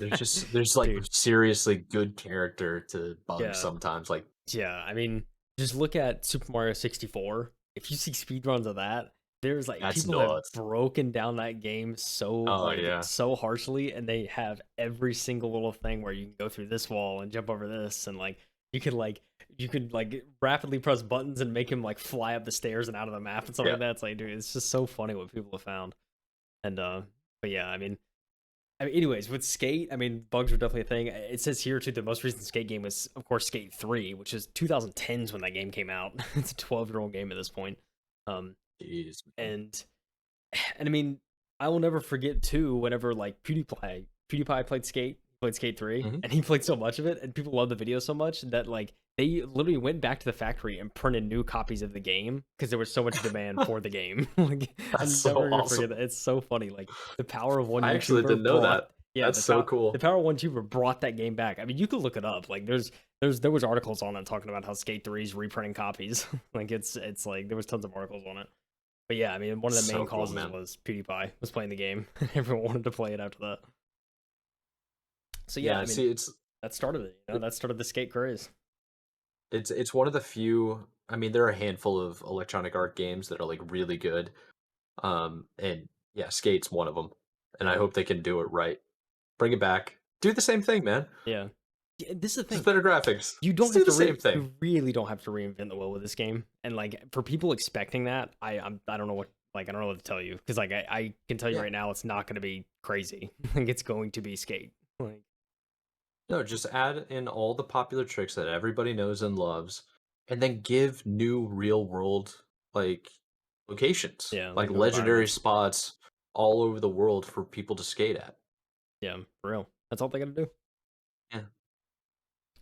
there's like
Dude.
seriously good character to bugs
Yeah.
sometimes. Like,
Yeah. I mean, just look at Super Mario 64. If you see speedruns of that, there's like
that's
people have
nuts.
broken down that game
Oh yeah.
so harshly, and they have every single little thing where you can go through this wall and jump over this, and like you could like rapidly press buttons and make him like fly up the stairs and out of the map and stuff
Yeah.
like that. It's like, dude, it's just so funny what people have found. And but yeah, anyways, with Skate, I mean, bugs were definitely a thing. It says here too, the most recent Skate game was, of course, Skate 3, which is 2010s when that game came out. It's a 12-year-old game at this point.
Jeez.
And I mean, I will never forget too whenever like PewDiePie played Skate 3,
Mhm.
and he played so much of it, and people loved the video so much that like they literally went back to the factory and printed new copies of the game because there was so much demand for the game. Like, I'm
That's so
never gonna
awesome.
forget that. It's so funny. Like the power of one
I actually
YouTuber
didn't know
brought
that.
yeah,
That's so cool.
the power of one YouTuber brought that game back. I mean, you could look it up. Like there was articles on it talking about how Skate 3 is reprinting copies. Like it's like there was tons of articles on it. But yeah, I mean, one of the main
So cool,
causes
man.
was PewDiePie was playing the game. Everyone wanted to play it after that. So yeah,
Yeah,
I mean,
see,
that started it. You know, that started the skate craze.
it's one of the few. I mean, there are a handful of electronic art games that are like really good. And yeah, Skate's one of them. And I
Yeah,
hope they can do it right. Bring it back. Do the same thing, man.
yeah. This is the
Just
thing.
better graphics.
You
Just
don't
do
have
the
to
same thing.
you really don't have to reinvent the wheel with this game. And like for people expecting that, I don't know what I don't know what to tell you because like I can tell you
Yeah.
right now it's not going to be crazy. Like it's going to be Skate. Like
No, just add in all the popular tricks that everybody knows and loves, and then give new real world like locations,
yeah,
like
like new
legendary
environments.
spots all over the world for people to skate at.
Yeah, for real. That's all they got to do.
Yeah.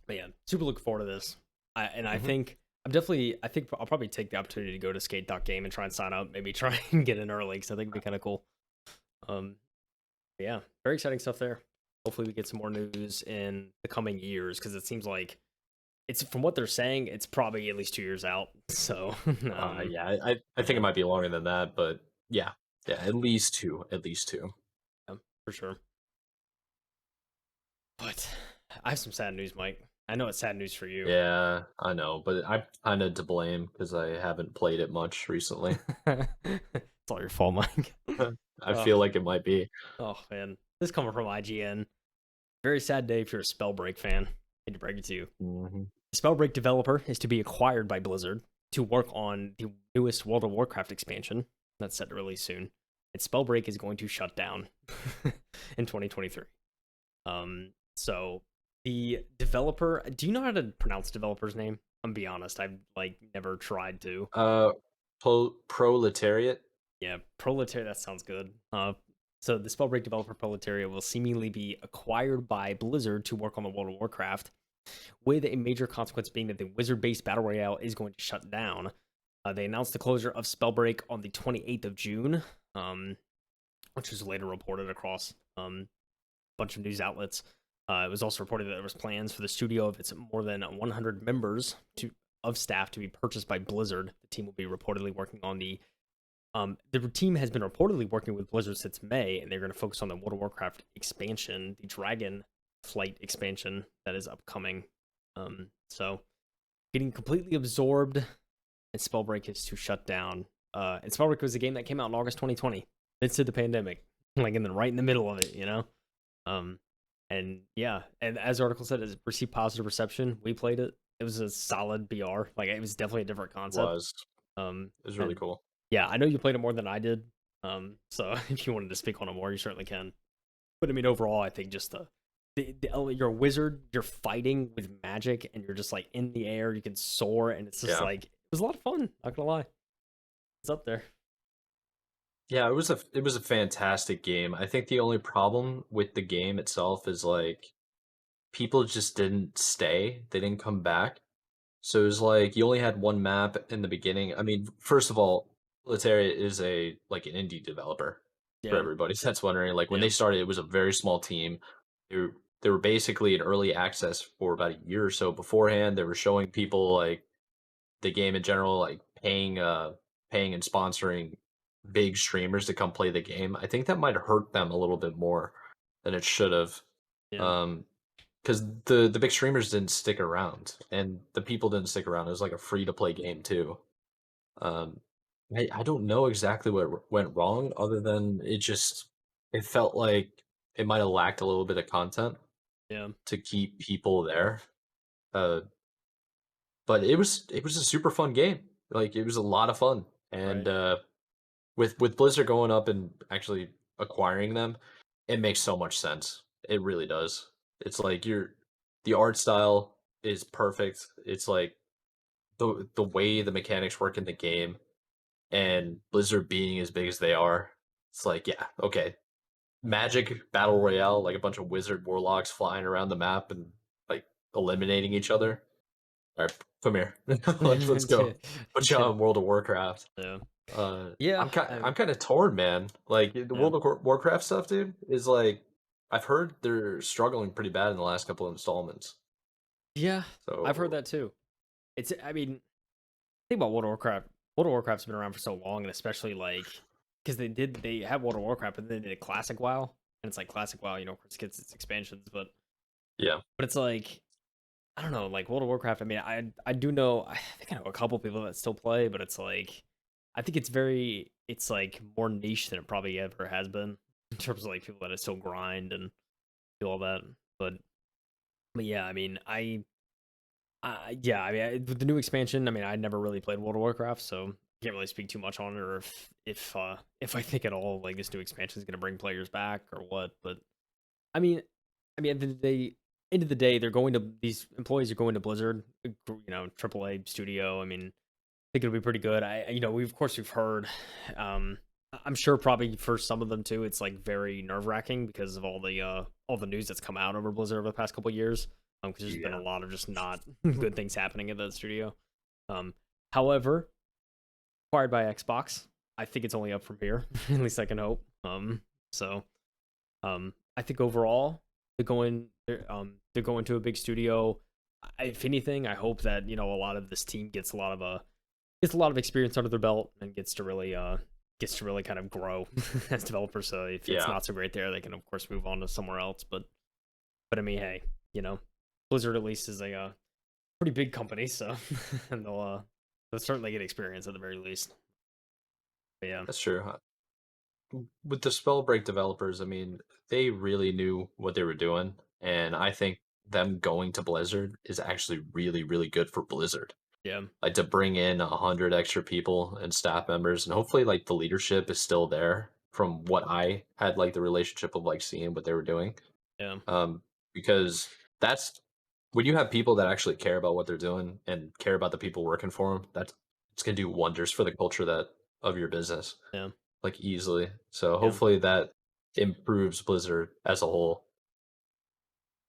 But yeah, super looking forward to this. I
Mhm.
think I think I'll probably take the opportunity to go to skate.game and try and sign up, maybe try and get in early because I think it'd be kind of cool. But yeah, very exciting stuff there. Hopefully we get some more news in the coming years because it seems like it's from what they're saying, it's probably at least 2 years out. So
Yeah, I think
yeah,
it might be longer than that, but yeah, yeah, at least two, at least two.
yeah, for sure. But I have some sad news, Mike. I know it's sad news for you.
Yeah, I know, but I'm kind of to blame because I haven't played it much recently.
It's all your fault, Mike.
I
Oh,
feel like it might be.
oh man, this coming from IGN. Very sad day if you're a Spellbreak fan. Hate to break it to you.
Hmm.
The Spellbreak developer is to be acquired by Blizzard to work on the newest World of Warcraft expansion that's set to release soon. And Spellbreak is going to shut down in 2023. So the developer, do you know how to pronounce developer's name? I'm be honest, I've like never tried to.
Uh, Proletariat.
Yeah, Proletariat, that sounds good. So the Spellbreak developer Proletariat will seemingly be acquired by Blizzard to work on the World of Warcraft, with a major consequence being that the wizard-based battle royale is going to shut down. They announced the closure of Spellbreak on the 28th of June, which was later reported across a bunch of news outlets. It was also reported that there was plans for the studio of its more than 100 members of staff to be purchased by Blizzard. The team will be reportedly working on the team has been reportedly working with Blizzard since May, and they're going to focus on the World of Warcraft expansion, the Dragon Flight expansion that is upcoming. So getting completely absorbed and Spellbreak is to shut down. And Spellbreak was a game that came out in August 2020, midst of the pandemic, like right in the middle of it, you know. And yeah, and as the article said, it received positive reception. We played it. It was a solid BR. Like it was definitely a different concept.
It was really cool.
Yeah, I know you played it more than I did. So if you wanted to speak on it more, you certainly can. But I mean, overall, I think just you're a wizard, you're fighting with magic, and you're just like in the air. You can soar, and it's just like it was a lot of fun. Not gonna lie, it's up there.
Yeah, it was a fantastic game. I think the only problem with the game itself is like people just didn't stay. They didn't come back. So it was like you only had one map in the beginning. I mean, first of all, Letaria is an indie developer for
Yeah,
everybody that's wondering. Like when
yeah,
they started, it was a very small team. They were basically in early access for about a year or so beforehand. They were showing people like the game in general, like paying and sponsoring big streamers to come play the game. I think that might hurt them a little bit more than it should have.
yeah,
Because the big streamers didn't stick around, and the people didn't stick around. It was like a free to play game too. Um, I don't know exactly what went wrong, other than it felt like it might have lacked a little bit of content
yeah.
to keep people there. Uh, but it was a super fun game. Like it was a lot of fun, and
Right.
with Blizzard going up and actually acquiring them, it makes so much sense. It really does. It's like the art style is perfect. It's like the way the mechanics work in the game, and Blizzard being as big as they are, it's like, yeah, okay. Magic battle royale, like a bunch of wizard warlocks flying around the map and like eliminating each other. All right, come here. Let's go. Put you on World of Warcraft.
Yeah.
I'm
Yeah.
I'm kind of torn, man. Like the
Yeah.
World of Warcraft stuff, dude, is like I've heard they're struggling pretty bad in the last couple of installments.
Yeah. I've heard
So
that too. I mean, think about World of Warcraft. World of Warcraft's been around for so long, and especially like because they have World of Warcraft, but then they did Classic WoW, and it's like Classic WoW, of course, gets its expansions,
yeah,
but it's like I don't know, like World of Warcraft. I mean, I do know, I think I know a couple people that still play, but it's like I think it's like more niche than it probably ever has been in terms of like people that still grind and do all that. But yeah, I mean, yeah, I mean, with the new expansion, I mean, I never really played World of Warcraft, so I can't really speak too much on it, or if I think at all like this new expansion is going to bring players back or what. But I mean, at the end of the day, these employees are going to Blizzard, AAA studio. I mean, I think it'll be pretty good. We've heard, I'm sure probably for some of them too, it's like very nerve wracking because of all the news that's come out over Blizzard over the past couple of years. Because there's been a lot of just not good things happening at the studio. However, acquired by Xbox, I think it's only up from here. At least I can hope. I think overall they're going to a big studio. If anything, I hope that a lot of this team gets a lot of experience under their belt and gets to really kind of grow as developers. So if it's not so great there, they can of course move on to somewhere else. But I mean, hey, Blizzard at least is a pretty big company, so and they'll certainly get experience at the very least. But yeah,
that's true. With the Spellbreak developers, I mean, they really knew what they were doing, and I think them going to Blizzard is actually really, really good for Blizzard.
yeah,
Like to bring in 100 extra people and staff members, and hopefully, like the leadership is still there. From what I had, like the relationship of like seeing what they were doing,
yeah,
because that's when you have people that actually care about what they're doing and care about the people working for them. It's gonna do wonders for the culture of your business,
yeah,
like easily. So
yeah,
hopefully that improves Blizzard as a whole.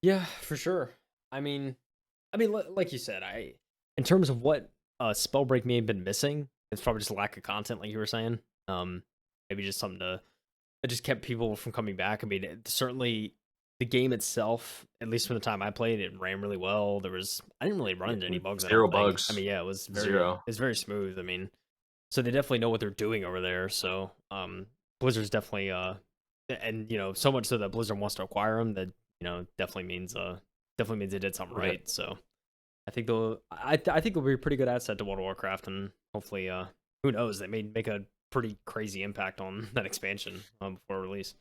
yeah, for sure. Like you said, in terms of what Spellbreak may have been missing, it's probably just a lack of content, like you were saying. Maybe just something that just kept people from coming back. I mean, certainly the game itself, at least from the time I played, it ran really well. I didn't really run into any bugs. I
Zero
don't think.
bugs.
I mean, yeah, it was
Zero.
very smooth. I mean, so they definitely know what they're doing over there. So, Blizzard's definitely and so much so that Blizzard wants to acquire them. That definitely means they did something right. So, I think I think it'll be a pretty good asset to World of Warcraft, and hopefully, who knows, they may make a pretty crazy impact on that expansion before release.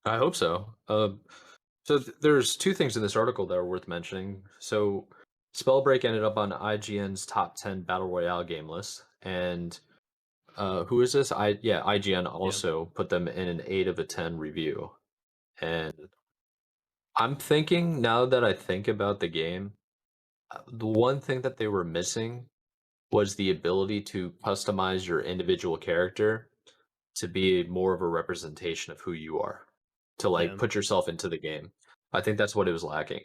I hope so. So there's two things in this article that are worth mentioning. So Spellbreak ended up on IGN's top 10 battle royale game list, and who is this? IGN also put them in an 8 of a 10 review. And I'm thinking, now that I think about the game, the one thing that they were missing was the ability to customize your individual character to be more of a representation of who you are, to like
Yeah,
put yourself into the game. I think that's what it was lacking,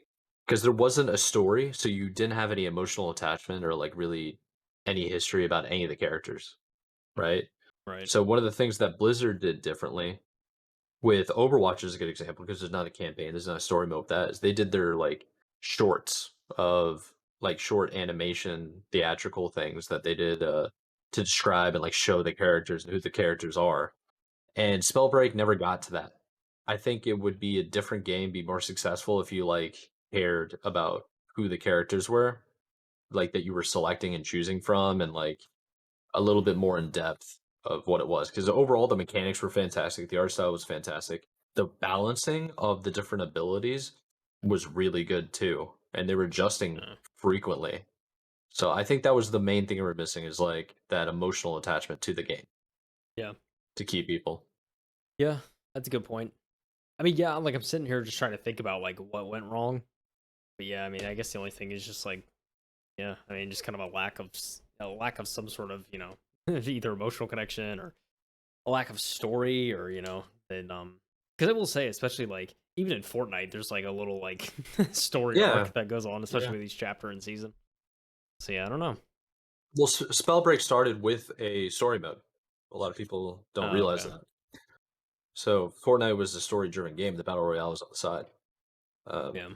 because there wasn't a story, so you didn't have any emotional attachment or like really any history about any of the characters, right?
right.
So one of the things that Blizzard did differently with Overwatch is a good example, because there's not a campaign, there's not a story mode with that, is they did their like shorts of like short animation theatrical things that they did to describe and like show the characters and who the characters are. And Spellbreak never got to that. I think it would be a different game, be more successful if you like cared about who the characters were, like that you were selecting and choosing from, and like a little bit more in depth of what it was. Because overall, the mechanics were fantastic, the art style was fantastic, the balancing of the different abilities was really good too, and they were adjusting
Yeah,
frequently. So I think that was the main thing we were missing, is like that emotional attachment to the game
yeah,
to keep people.
yeah. That's a good point. I mean, yeah, like I'm sitting here just trying to think about like what went wrong. But yeah, I mean, I guess the only thing is just like, yeah, I mean, just kind of a lack of some sort of, either emotional connection or a lack of story, or then because I will say, especially like even in Fortnite, there's like a little like story
Yeah,
arc that goes on, especially
yeah.
with each chapter and season. So yeah, I don't know.
Well, Spellbreak started with a story mode. A lot of people don't
Oh,
realize
okay.
that. So Fortnite was a story-driven game. The battle royale was on the side. Um,
Yeah,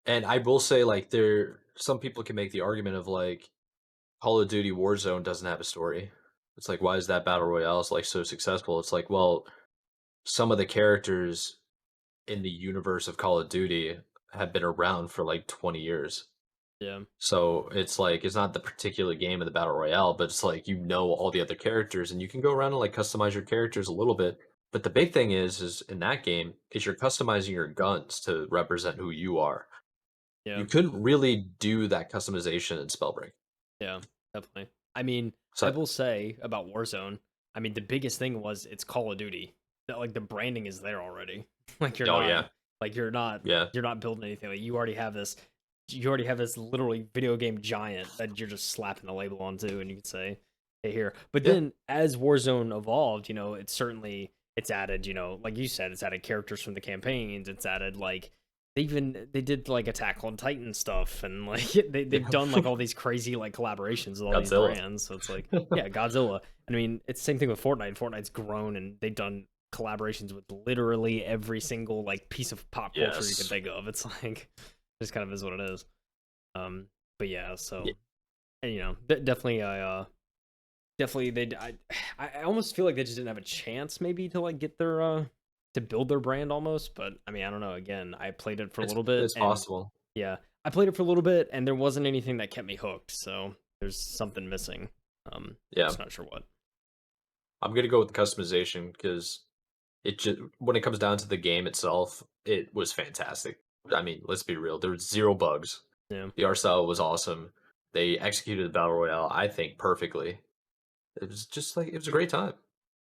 and I will say, like, some people can make the argument of like Call of Duty Warzone doesn't have a story. It's like, why is that battle royale is like so successful? It's like, well, some of the characters in the universe of Call of Duty have been around for like 20 years.
yeah,
So it's like it's not the particular game of the battle royale, but it's like all the other characters, and you can go around and like customize your characters a little bit. But the big thing is in that game is you're customizing your guns to represent who you are.
yeah,
You couldn't really do that customization in Spellbreak.
yeah. Definitely. I mean, I
So
will say about Warzone. I mean, the biggest thing was it's Call of Duty. That like the branding is there already. Like
oh yeah, yeah,
you're not building anything. Like you already have this. You already have this literally video game giant that you're just slapping the label onto, and you can say, "Hey, here." But
yeah,
then as Warzone evolved, it's added, like you said, it's added characters from the campaigns. It's added like they did like Attack on Titan stuff, and like they've done like
yeah.
all these crazy like collaborations with all these
Godzilla.
brands. So it's like, yeah, Godzilla. I mean, it's the same thing with Fortnite. Fortnite's grown, and they've done collaborations with literally every single like piece of pop culture you can
Yes.
think of. It's like just kind of is what it is. But yeah, so
Yeah.
and, definitely definitely I almost feel like they just didn't have a chance maybe to like get their to build their brand almost. But I mean, I don't know. Again, I played it for a little bit,
It's
and
possible.
yeah, I played it for a little bit, and there wasn't anything that kept me hooked. So there's something missing.
Yeah.
Just not sure what.
I'm gonna go with the customization because it just when it comes down to the game itself, it was fantastic. I mean, let's be real. There was zero bugs.
Yeah,
The art style was awesome. They executed the battle royale, I think, perfectly. It was just like it was a great time.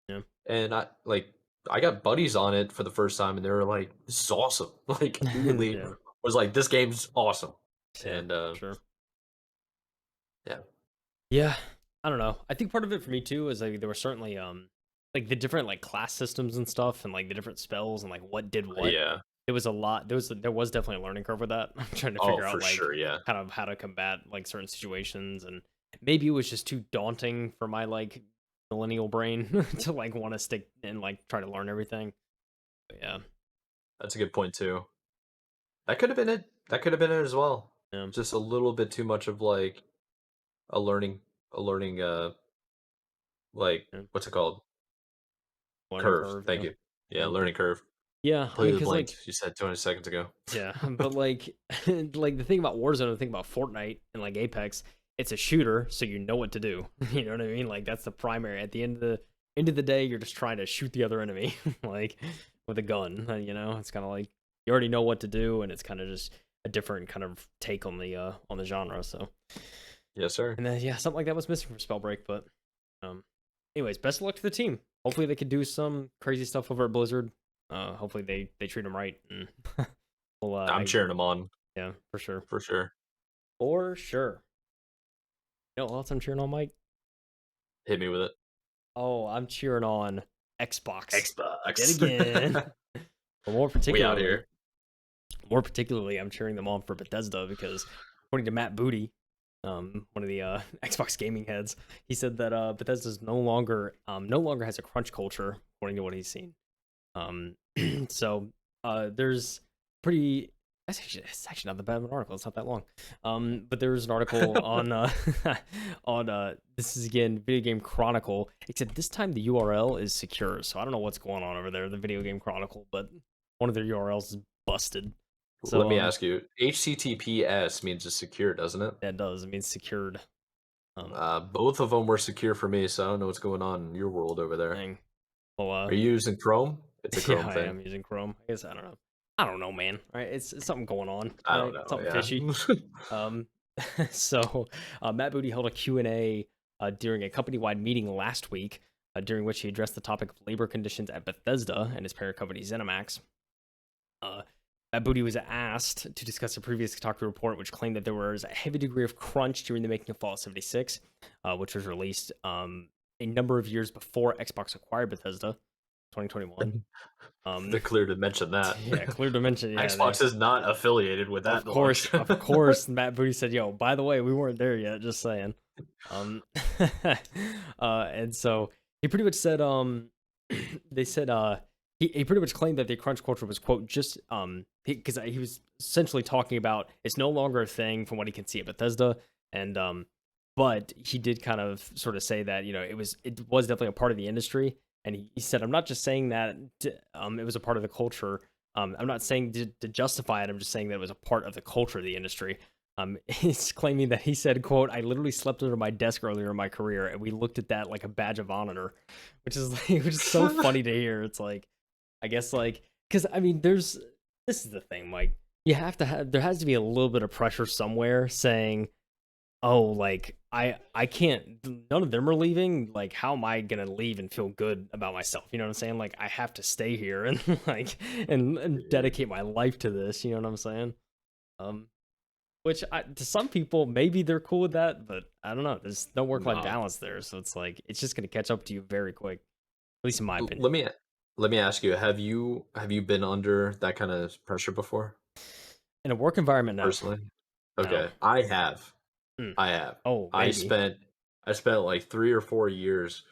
yeah,
And I got buddies on it for the first time, and they were like, "This is awesome!" Like immediately
yeah,
was like, "This game's awesome."
yeah,
And
sure.
yeah,
Yeah, I don't know. I think part of it for me too is like there were certainly like the different like class systems and stuff, and like the different spells and like what did what.
yeah.
It was a lot. There was definitely a learning curve with that. I'm trying to
Oh,
figure
for
out like
sure. Yeah,
kind of how to combat like certain situations, and maybe it was just too daunting for my like millennial brain to like want to stick and like try to learn everything. But yeah,
that's a good point too. That could have been it. That could have been it as well.
yeah,
Just a little bit too much of like a learning, like
yeah.
what's it called?
Learning
Curve.
curve.
Thank
Yeah,
you. Yeah,
yeah,
learning curve.
Yeah, I mean,
Completely
because
blinked.
like,
You said 20 seconds ago.
yeah, but like, like the thing about Warzone, the thing about Fortnite and like Apex, it's a shooter, so you know what to do. You know what I mean? Like that's the primary. At the end of the day, you're just trying to shoot the other enemy, like with a gun. You know, it's kind of like you already know what to do, and it's kind of just a different kind of take on the genre. So,
Yes, sir.
and then yeah, something like that was missing from Spellbreak. But anyways, best of luck to the team. Hopefully, they could do some crazy stuff over at Blizzard. Hopefully, they treat them right. And well,
I'm cheering them on
yeah, for sure.
for sure.
For sure. You know what else I'm cheering on, Mike?
Hit me with it.
Oh, I'm cheering on Xbox.
Xbox.
Yet again. But
We out here.
more particularly, I'm cheering them on for Bethesda because according to Matt Booty, one of the Xbox gaming heads, he said that Bethesda's no longer has a crunch culture, according to what he's seen. So there's pretty. It's actually not that bad of an article. It's not that long. But there's an article on this is again Video Game Chronicle, except this time the URL is secure. So I don't know what's going on over there, the Video Game Chronicle, but one of their URLs is busted. So
let me ask you, HTTPS means it's secure, doesn't it?
That does. It means secured.
Both of them were secure for me, so I don't know what's going on in your world over there.
Dang. Well,
are you using Chrome? It's a Chrome thing.
I am using Chrome. I guess I don't know. I don't know, man. All right, it's something going on.
I don't know.
Something fishy. So Matt Booty held a Q&A during a company-wide meeting last week, during which he addressed the topic of labor conditions at Bethesda and his parent company ZeniMax. Matt Booty was asked to discuss a previous Kotaku report, which claimed that there was a heavy degree of crunch during the making of Fallout 76, which was released a number of years before Xbox acquired Bethesda, 2021.
They're clear to mention that.
Yeah, clear to mention. Yeah,
Xbox is not affiliated with that.
Of course. Matt Booty said, "Yo, by the way, we weren't there yet. Just saying." And so he pretty much said, they said, he pretty much claimed that the crunch culture was quote just because he was essentially talking about it's no longer a thing from what he can see at Bethesda, and but he did kind of sort of say that it was definitely a part of the industry. And he said, I'm not just saying that it was a part of the culture. I'm not saying to justify it. I'm just saying that it was a part of the culture of the industry. He's claiming that he said, quote, I literally slept under my desk earlier in my career, and we looked at that like a badge of honor, which is so funny to hear. It's like, I guess because I mean, this is the thing, Mike. You have to there has to be a little bit of pressure somewhere saying, oh, like I can't, none of them are leaving. Like, how am I gonna leave and feel good about myself? You know what I'm saying? Like, I have to stay here and and dedicate my life to this. You know what I'm saying? Which to some people maybe they're cool with that, but I don't know. There's no work-life balance there, so it's like it's just gonna catch up to you very quick. At least in my opinion.
Let me ask you: Have you been under that kind of pressure before?
In a work environment, no.
Personally, okay,
No.
I have. I have.
Oh,
I
maybe.
spent like 3 or 4 years,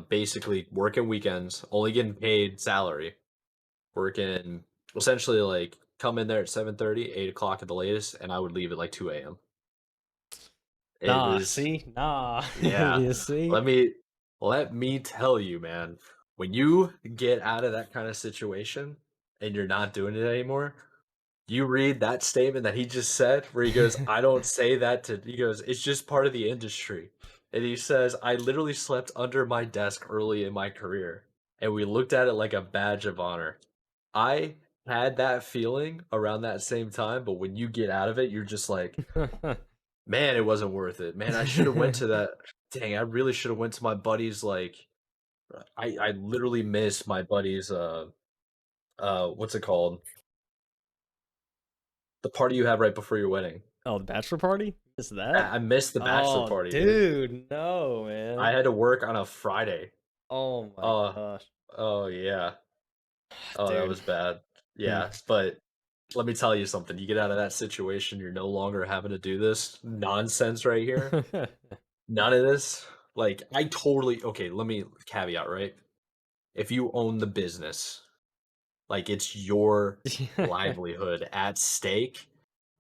basically working weekends, only getting paid salary, working essentially like come in there at 7:30, 8 o'clock at the latest, and I would leave at like 2 a.m. It was yeah.
You see?
Let me tell you, man. When you get out of that kind of situation and you're not doing it anymore, you read that statement that he just said where he goes, I don't say that he goes, it's just part of the industry. And he says, I literally slept under my desk early in my career. And we looked at it like a badge of honor. I had that feeling around that same time, but when you get out of it, you're just like, man, it wasn't worth it. Man, I should have went to that. Dang, I really should have went to my buddy's I literally miss my buddy's what's it called? The party you have right before your wedding.
Oh, the bachelor party? Is that?
I missed the bachelor party,
dude. No, man.
I had to work on a Friday.
Oh my gosh.
Oh yeah. Oh,
dude.
that was bad. Yeah, but let me tell you something. You get out of that situation, you're no longer having to do this nonsense right here. None of this. Like, okay, let me caveat, right? If you own the business, like it's your livelihood at stake,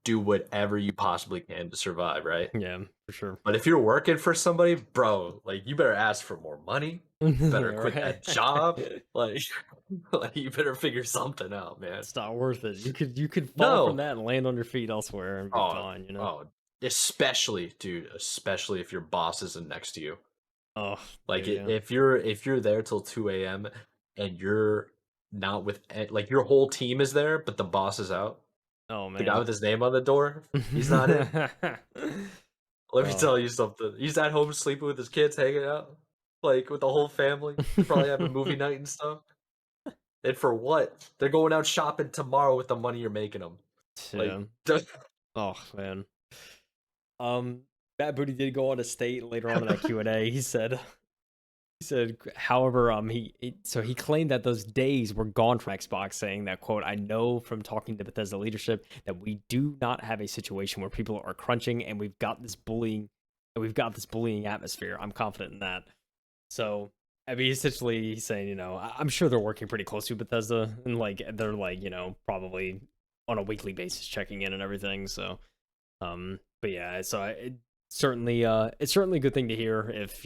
do whatever you possibly can to survive, right?
Yeah, for sure.
But if you're working for somebody, bro, like you better ask for more money. You better quit that job. Like Like, you better figure something out, man.
It's not worth it. You could fall from
No.
that and land on your feet elsewhere and be
Oh,
fine, you know?
oh, especially, dude, especially if your boss isn't next to you.
Oh,
Like,
dude, yeah.
if you're there till 2 a.m. and you're not with like, your whole team is there, but the boss is out.
Oh,
The guy
man.
with his name on the door, he's not in. Let me
Oh.
tell you something. He's at home sleeping with his kids, hanging out, like, with the whole family. They're probably having movie night and stuff. And for what? They're going out shopping tomorrow with the money you're making them. Like,
Yeah. Oh, man. Matt Booty did go on to state later on in that Q&A. He said, however, so he claimed that those days were gone from Xbox, saying that, quote, I know from talking to Bethesda leadership that we do not have a situation where people are crunching and we've got this bullying atmosphere. I'm confident in that. So, I mean, essentially he's saying, I'm sure they're working pretty closely with Bethesda and like they're like, probably on a weekly basis checking in and everything. So, but yeah, so it's certainly a good thing to hear if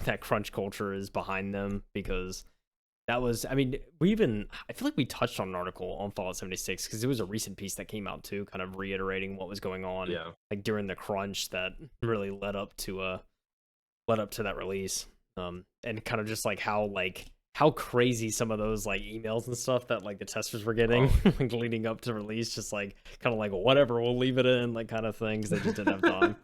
that crunch culture is behind them, because that was, I mean, I feel like we touched on an article on Fallout 76 because it was a recent piece that came out too, kind of reiterating what was going on,
yeah.
like during the crunch that really led up to that release, and kind of just like how crazy some of those like emails and stuff that like the testers were getting like leading up to release, just like kind of like whatever, we'll leave it in, like kind of things. They just didn't have time.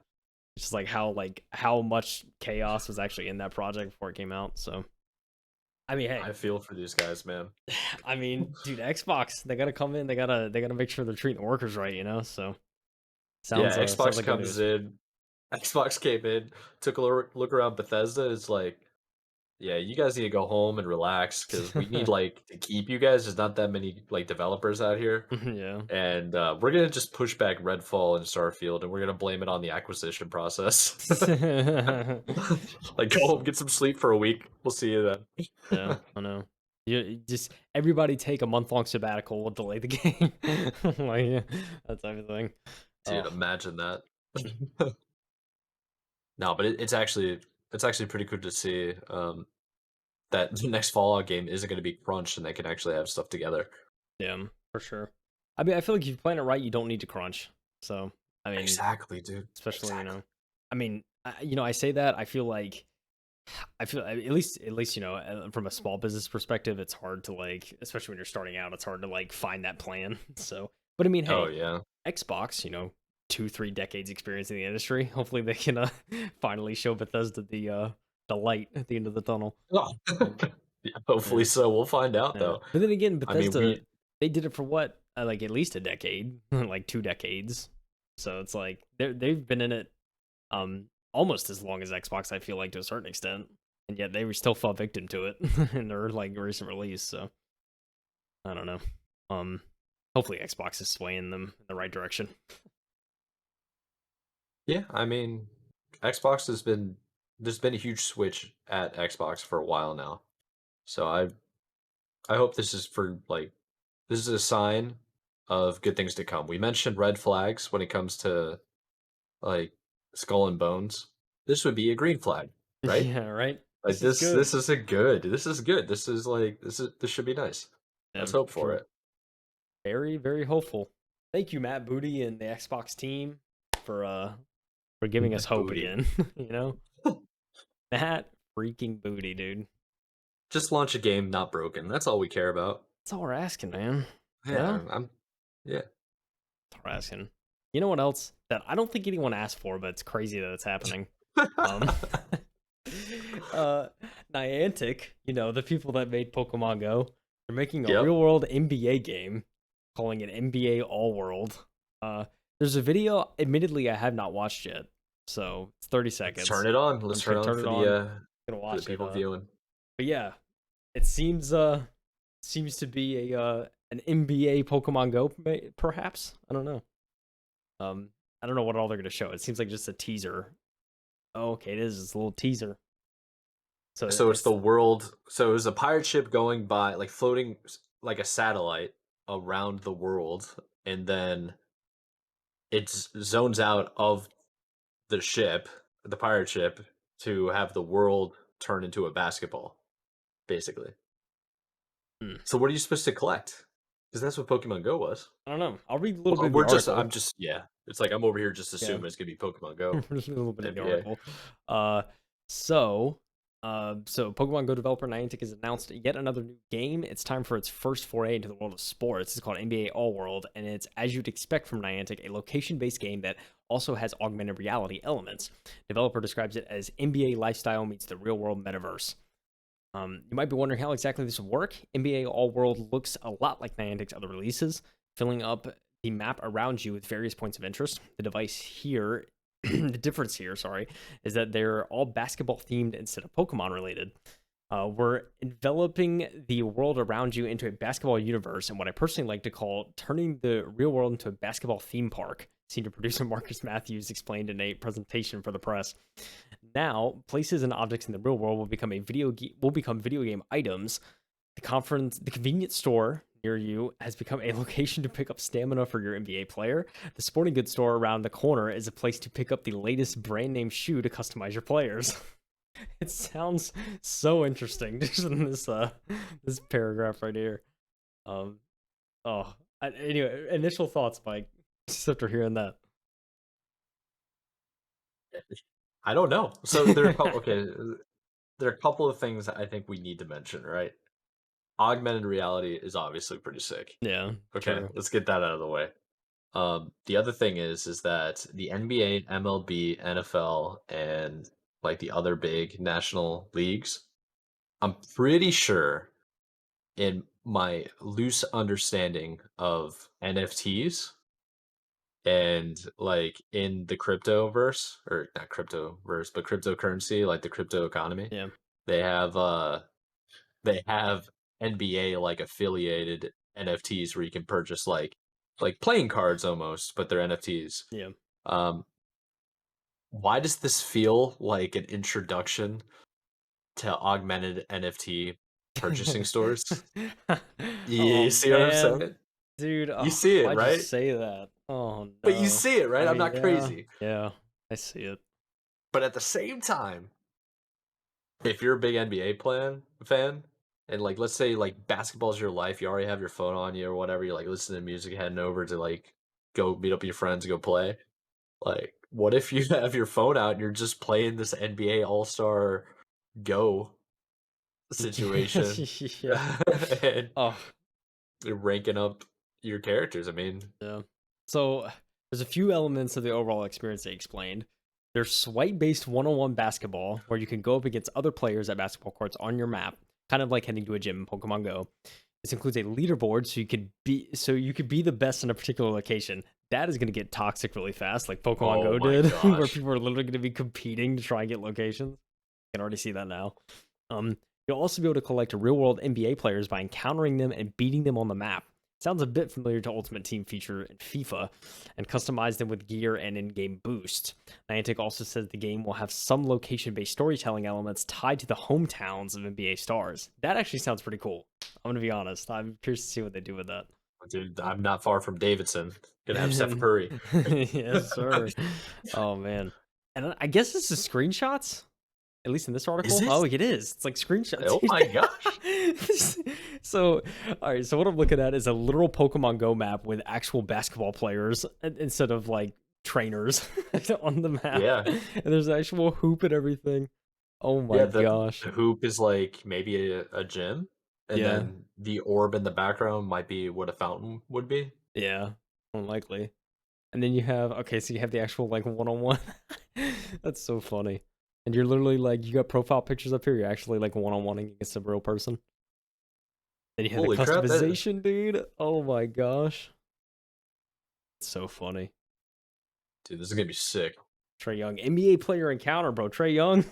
It's just like how much chaos was actually in that project before it came out. So I mean, hey,
I feel for these guys, man.
I mean, dude, Xbox, they gotta come in, they gotta make sure they're treating the workers right, So
Yeah,
sounds
Xbox
like good
comes
news.
in. Xbox came in, took a look around Bethesda. It's like, yeah, you guys need to go home and relax because we need like to keep you guys. There's not that many like developers out here,
Yeah.
and we're gonna just push back Redfall and Starfield, and we're gonna blame it on the acquisition process. Like, go home, get some sleep for a week. We'll see you then.
Yeah, I know. You just everybody take a month-long sabbatical. We'll delay the game, like yeah, that type of thing.
Dude,
Oh,
imagine that. No, but it's actually pretty good to see that the next Fallout game isn't going to be crunched and they can actually have stuff together.
yeah, for sure. I mean, I feel like if you plan it right, you don't need to crunch. So, I mean,
Exactly, dude.
especially
Exactly.
I mean, I say that I feel at least from a small business perspective, it's hard to like, especially when you're starting out, it's hard to like find that plan. So, but I mean,
Oh
hey,
yeah.
Xbox, 2-3 decades experience in the industry. Hopefully, they can finally show Bethesda the light at the end of the tunnel.
Oh. Yeah, hopefully
Yeah,
so. We'll find out
yeah.
though.
But then again,
I mean,
Bethesda, they did it for what, like at least a decade, like 2 decades. So it's like they've been in it almost as long as Xbox. I feel like to a certain extent, and yet they were still fell victim to it in their like recent release. So I don't know. Hopefully Xbox is swaying them in the right direction.
yeah, I mean, Xbox has been there's been a huge switch at Xbox for a while now. So I hope this is for like this is a sign of good things to come. We mentioned red flags when it comes to like Skull and Bones. This would be a green flag, right?
Yeah, right.
Like
This is
this
good.
is a good. This is good. This should be nice.
Yeah,
Let's hope
for
for
sure.
it.
Very, very hopeful. Thank you, Matt Booty and the Xbox team for giving us hope
Booty.
again. Matt freaking Booty, dude.
Just launch a game not broken. That's all we care about.
That's all we're asking, man.
Yeah,
Yeah,
yeah.
that's all we're asking. You know what else that I don't think anyone asked for, but it's crazy that it's happening. Um, uh, Niantic, the people that made Pokemon Go, they're making a
Yep.
real world NBA game, calling it NBA All World. There's a video. Admittedly, I have not watched yet, so it's 30 seconds.
Let's turn it on.
I'm
Let's
just
turn
gonna
it on
turn it
for
on.
the
Gonna watch it.
people viewing.
But yeah, it seems to be a an NBA Pokemon Go, perhaps. I don't know. I don't know what all they're gonna show. It seems like just a teaser. Oh, okay, it is. It's a little teaser. So
So it's the world. So it was a pirate ship going by, like floating like a satellite around the world, and then it zones out of the ship, the pirate ship, to have the world turn into a basketball, basically. So what are you supposed to collect? Because that's what Pokemon Go was.
I don't know. I'll read a little
Well,
bit of the article.
I'm just, yeah. It's like I'm over here just
Yeah.
assuming it's gonna be Pokemon Go,
A little bit of the
NBA.
article. Uh, so, so Pokemon Go developer Niantic has announced yet another new game. It's time for its first foray into the world of sports. It's called NBA All World, and it's, as you'd expect from Niantic, a location-based game that also has augmented reality elements. Developer describes it as NBA lifestyle meets the real-world metaverse. You might be wondering how exactly this will work. NBA All World looks a lot like Niantic's other releases, filling up the map around you with various points of interest. The difference here, sorry, is that they're all basketball themed instead of Pokemon related. We're enveloping the world around you into a basketball universe, and what I personally like to call turning the real world into a basketball theme park. Senior producer Marcus Matthews explained in a presentation for the press. Now, places and objects in the real world will become video game items. The convenience store near you has become a location to pick up stamina for your NBA player. The sporting goods store around the corner is a place to pick up the latest brand name shoe to customize your players. It sounds so interesting just in this paragraph right here. Anyway, initial thoughts, Mike, just after hearing that.
I don't know. So there are okay. There are a couple of things I think we need to mention, right? Augmented reality is obviously pretty sick.
Yeah.
Okay,
True.
let's get that out of the way. The other thing is that the NBA, MLB, NFL, and like the other big national leagues, I'm pretty sure in my loose understanding of NFTs and like in the cryptoverse, or not cryptoverse, but cryptocurrency, like the crypto economy,
Yeah.
they have they have NBA like affiliated NFTs where you can purchase like playing cards almost, but they're NFTs.
Yeah.
Um, why does this feel like an introduction to augmented NFT purchasing stores? You
Oh
see what I'm
man,
saying?
dude,
You see it,
why'd you
right?
say that? Oh
But you
no.
see it, right?
I
I'm
mean,
not crazy.
yeah, I see it.
But at the same time, if you're a big NBA fan, and like let's say like basketball's your life, you already have your phone on you or whatever, you're like listening to music, heading over to like go meet up with your friends, go play. Like, what if you have your phone out and you're just playing this NBA All-Star Go situation
Yeah.
and
Oh,
you're ranking up your characters? I mean,
yeah. So there's a few elements of the overall experience they explained. There's swipe-based one-on-one basketball, where you can go up against other players at basketball courts on your map, kind of like heading to a gym in Pokemon Go. This includes a leaderboard, so you could be the best in a particular location. That is going to get toxic really fast, like Pokemon
oh
Go
my
did, where
gosh.
people are literally going to be competing to try and get locations. I can already see that now. You'll also be able to collect real-world NBA players by encountering them and beating them on the map. Sounds a bit familiar to Ultimate Team feature in FIFA, and customize them with gear and in-game boosts. Niantic also says the game will have some location-based storytelling elements tied to the hometowns of NBA stars. That actually sounds pretty cool. I'm gonna be honest. I'm curious to see what they do with that.
Dude, I'm not far from Davidson. Gonna have Steph Curry.
Yes, sir. Oh man. And I guess this is screenshots. At least in this article.
Is it?
Oh, it is. It's like screenshots.
Oh my gosh.
So, all right. So what I'm looking at is a literal Pokemon Go map with actual basketball players instead of like trainers on the map.
Yeah.
And there's an actual hoop and everything. Oh my
Yeah,
gosh.
the hoop is like maybe a gym, and
Yeah.
then the orb in the background might be what a fountain would be.
Yeah. Unlikely. And then you have, okay, so you have the actual like one-on-one. That's so funny. And you're literally like, you got profile pictures up here. You're actually like one-on-oneing against a real person. Then you have
Holy
the
crap!
customization, dude. Oh my gosh. It's so funny.
Dude, this is gonna be sick.
Trae Young. NBA player encounter, bro. Trae Young.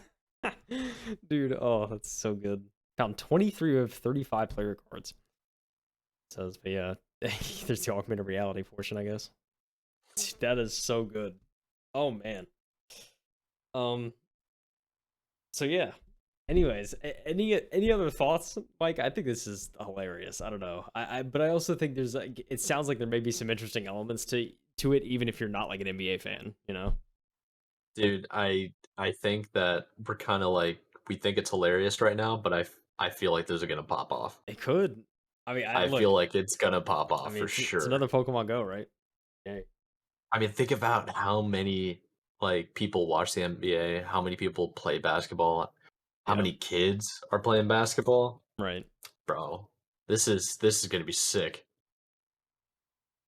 Dude, oh, that's so good. Found 23 of 35 player cards. So, but yeah, there's the augmented reality portion, I guess. That is so good. Oh man. So yeah. Anyways, any other thoughts, Mike? I think this is hilarious. I don't know. But I also think there's like, it sounds like there may be some interesting elements to it, even if you're not like an NBA fan. You know?
Dude, I think that we're kind of like we think it's hilarious right now, but I feel like those are gonna pop off.
It could. I mean,
I
look,
feel like it's gonna pop
I
off
mean,
for
it's
sure.
another Pokemon Go, right? Yeah.
I mean, think about how many like people watch the NBA, how many people play basketball, how
Yeah.
many kids are playing basketball.
Right.
Bro, this is gonna be sick.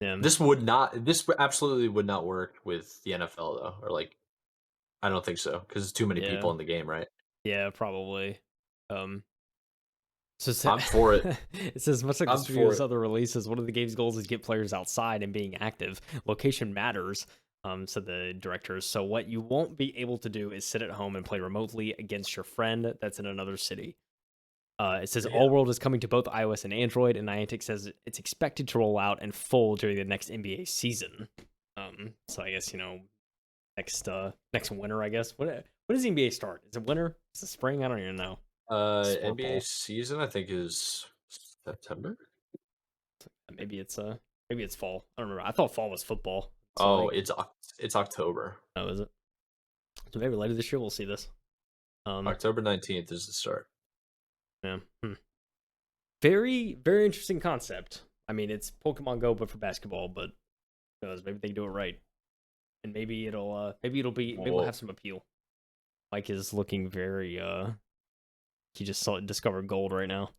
Yeah.
This absolutely would not work with the NFL though, or like I don't think so because it's too many
Yeah.
people in the game, right?
Yeah. Probably. Um. So
I'm for it.
it says much like the
I'm for
studio's
it.
other releases, one of the game's goals is get players outside and being active. Location matters, said the directors. So what you won't be able to do is sit at home and play remotely against your friend that's in another city. It says
Yeah.
All World is coming to both iOS and Android, and Niantic says it's expected to roll out in full during the next NBA season. So I guess next winter. I guess when does the NBA start? Is it winter? Is it spring? I don't even know. Sport
NBA
ball.
season I think is September.
Maybe it's fall. I don't remember. I thought fall was football. So
Oh, it's October.
oh, is it? So maybe later this year we'll see this.
October 19th is the start.
Yeah. Very, very interesting concept. I mean, it's Pokemon Go, but for basketball. But who knows? Maybe they can do it right, and maybe we'll have some appeal. Mike is looking very. He just discovered gold right now.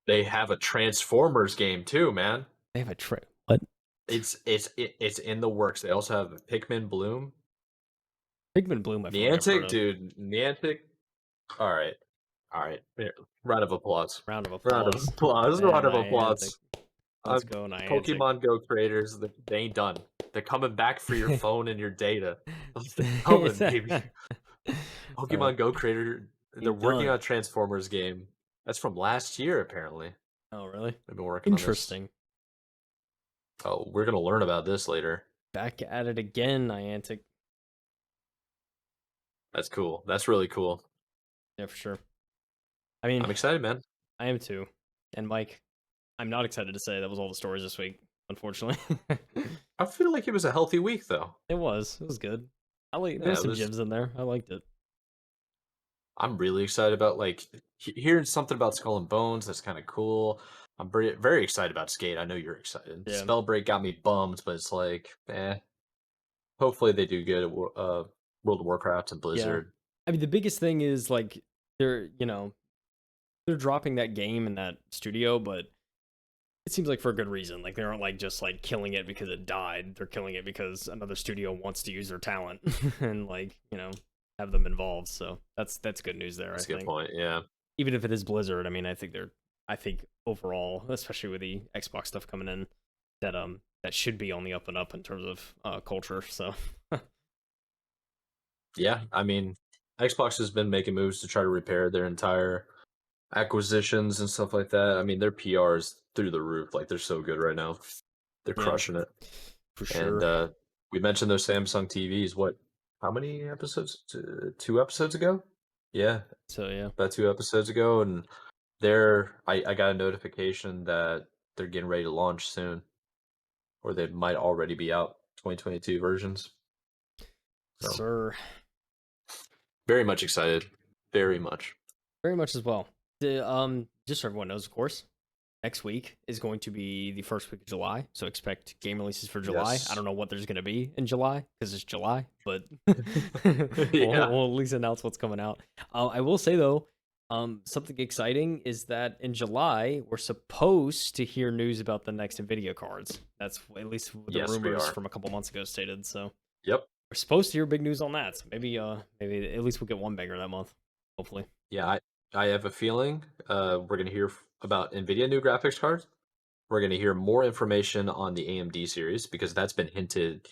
They have a Transformers game too, man.
They have a what?
It's in the works. They also have Pikmin Bloom.
Pikmin Bloom. I feel like I've heard
Niantic,
of.
dude. Niantic. All right. All right. Here, round of applause.
Round of
Round of
applause.
applause.
Man,
Round of
Niantic.
applause.
Let's go, Niantic.
Pokemon Go creators, they ain't done. They're coming back for your phone and your data. They're coming, baby. Pokemon Go creator, they're working on a Transformers game. That's from last year, apparently.
Oh, really?
They've been working on this.
Interesting.
Oh, we're gonna learn about this later.
Back at it again, Niantic.
That's cool. That's really cool.
Yeah, for sure. I mean,
I'm excited, man.
I am too. And Mike, I'm not excited to say that was all the stories this week, unfortunately.
I feel like it was a healthy week, though.
It was good.
Yeah,
There's some gems in there. I liked it.
I'm really excited about like hearing something about Skull and Bones. That's kind of cool. I'm very excited about Skate. I know you're excited.
Yeah.
Spellbreak got me bummed, but it's like, hopefully they do good at World of Warcraft and Blizzard.
I mean, the biggest thing is like they're dropping that game in that studio, but it seems like for a good reason. Like they aren't like just like killing it because it died. They're killing it because another studio wants to use their talent and like have them involved. So that's good news there.
That's
I
a good
think.
point. Yeah.
Even if it is Blizzard, I mean, I think overall, especially with the Xbox stuff coming in, that should be on the up and up in terms of culture. So
Yeah, I mean, Xbox has been making moves to try to repair their entire acquisitions and stuff like that. I mean, their PR is through the roof. Like they're so good right now. They're crushing it.
For sure.
And we mentioned those Samsung TVs. What? How many episodes? 2 episodes ago? Yeah.
So yeah.
About 2 episodes ago, and I got a notification that they're getting ready to launch soon, or they might already be out. 2022 versions. So,
Sir.
very much excited. Very much.
Very much as well. Just so everyone knows, of course, next week is going to be the first week of July, so expect game releases for July.
Yes.
I don't know what there's going to be in July because it's July, but
Yeah.
we'll at least announce what's coming out. I will say though, something exciting is that in July we're supposed to hear news about the next Nvidia cards. That's at least what the
Yes, we
rumors
are.
from a couple months ago stated. So
Yep.
we're supposed to hear big news on that. So maybe at least we'll get one banger that month, hopefully.
Yeah, I have a feeling we're gonna hear about Nvidia new graphics cards. We're gonna hear more information on the AMD series because that's been hinted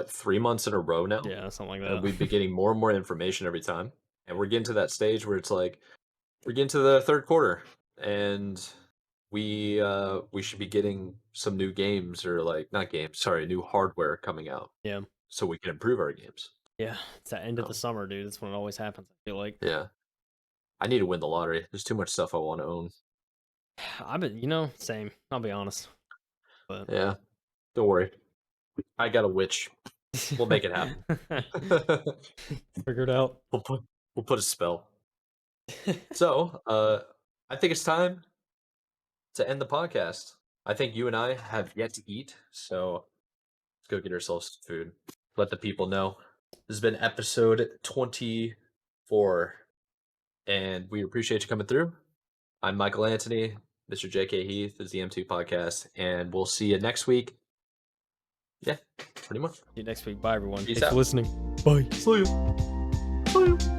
3 months in a row now.
Yeah, something like
And
that.
we've been getting more and more information every time. And we're getting to that stage where it's like we're getting to the third quarter and we should be getting some new games or like not games, sorry, new hardware coming out.
Yeah.
So we can improve our games.
Yeah, it's the end of the summer, dude. That's when it always happens, I feel like.
Yeah. I need to win the lottery. There's too much stuff I want to own.
I've been, same. I'll be honest. But
Yeah. Don't worry. I got a witch. We'll make it happen.
Figured out.
We'll put a spell. So, I think it's time to end the podcast. I think you and I have yet to eat, so let's go get ourselves some food. Let the people know. This has been episode 24, and we appreciate you coming through. I'm Michael Anthony. Mr. J.K. Heath is the M2 podcast, and we'll see you next week. Yeah, pretty much.
See you next week. Bye, everyone.
Peace
Thanks
out.
for listening. Bye.
See ya. See ya.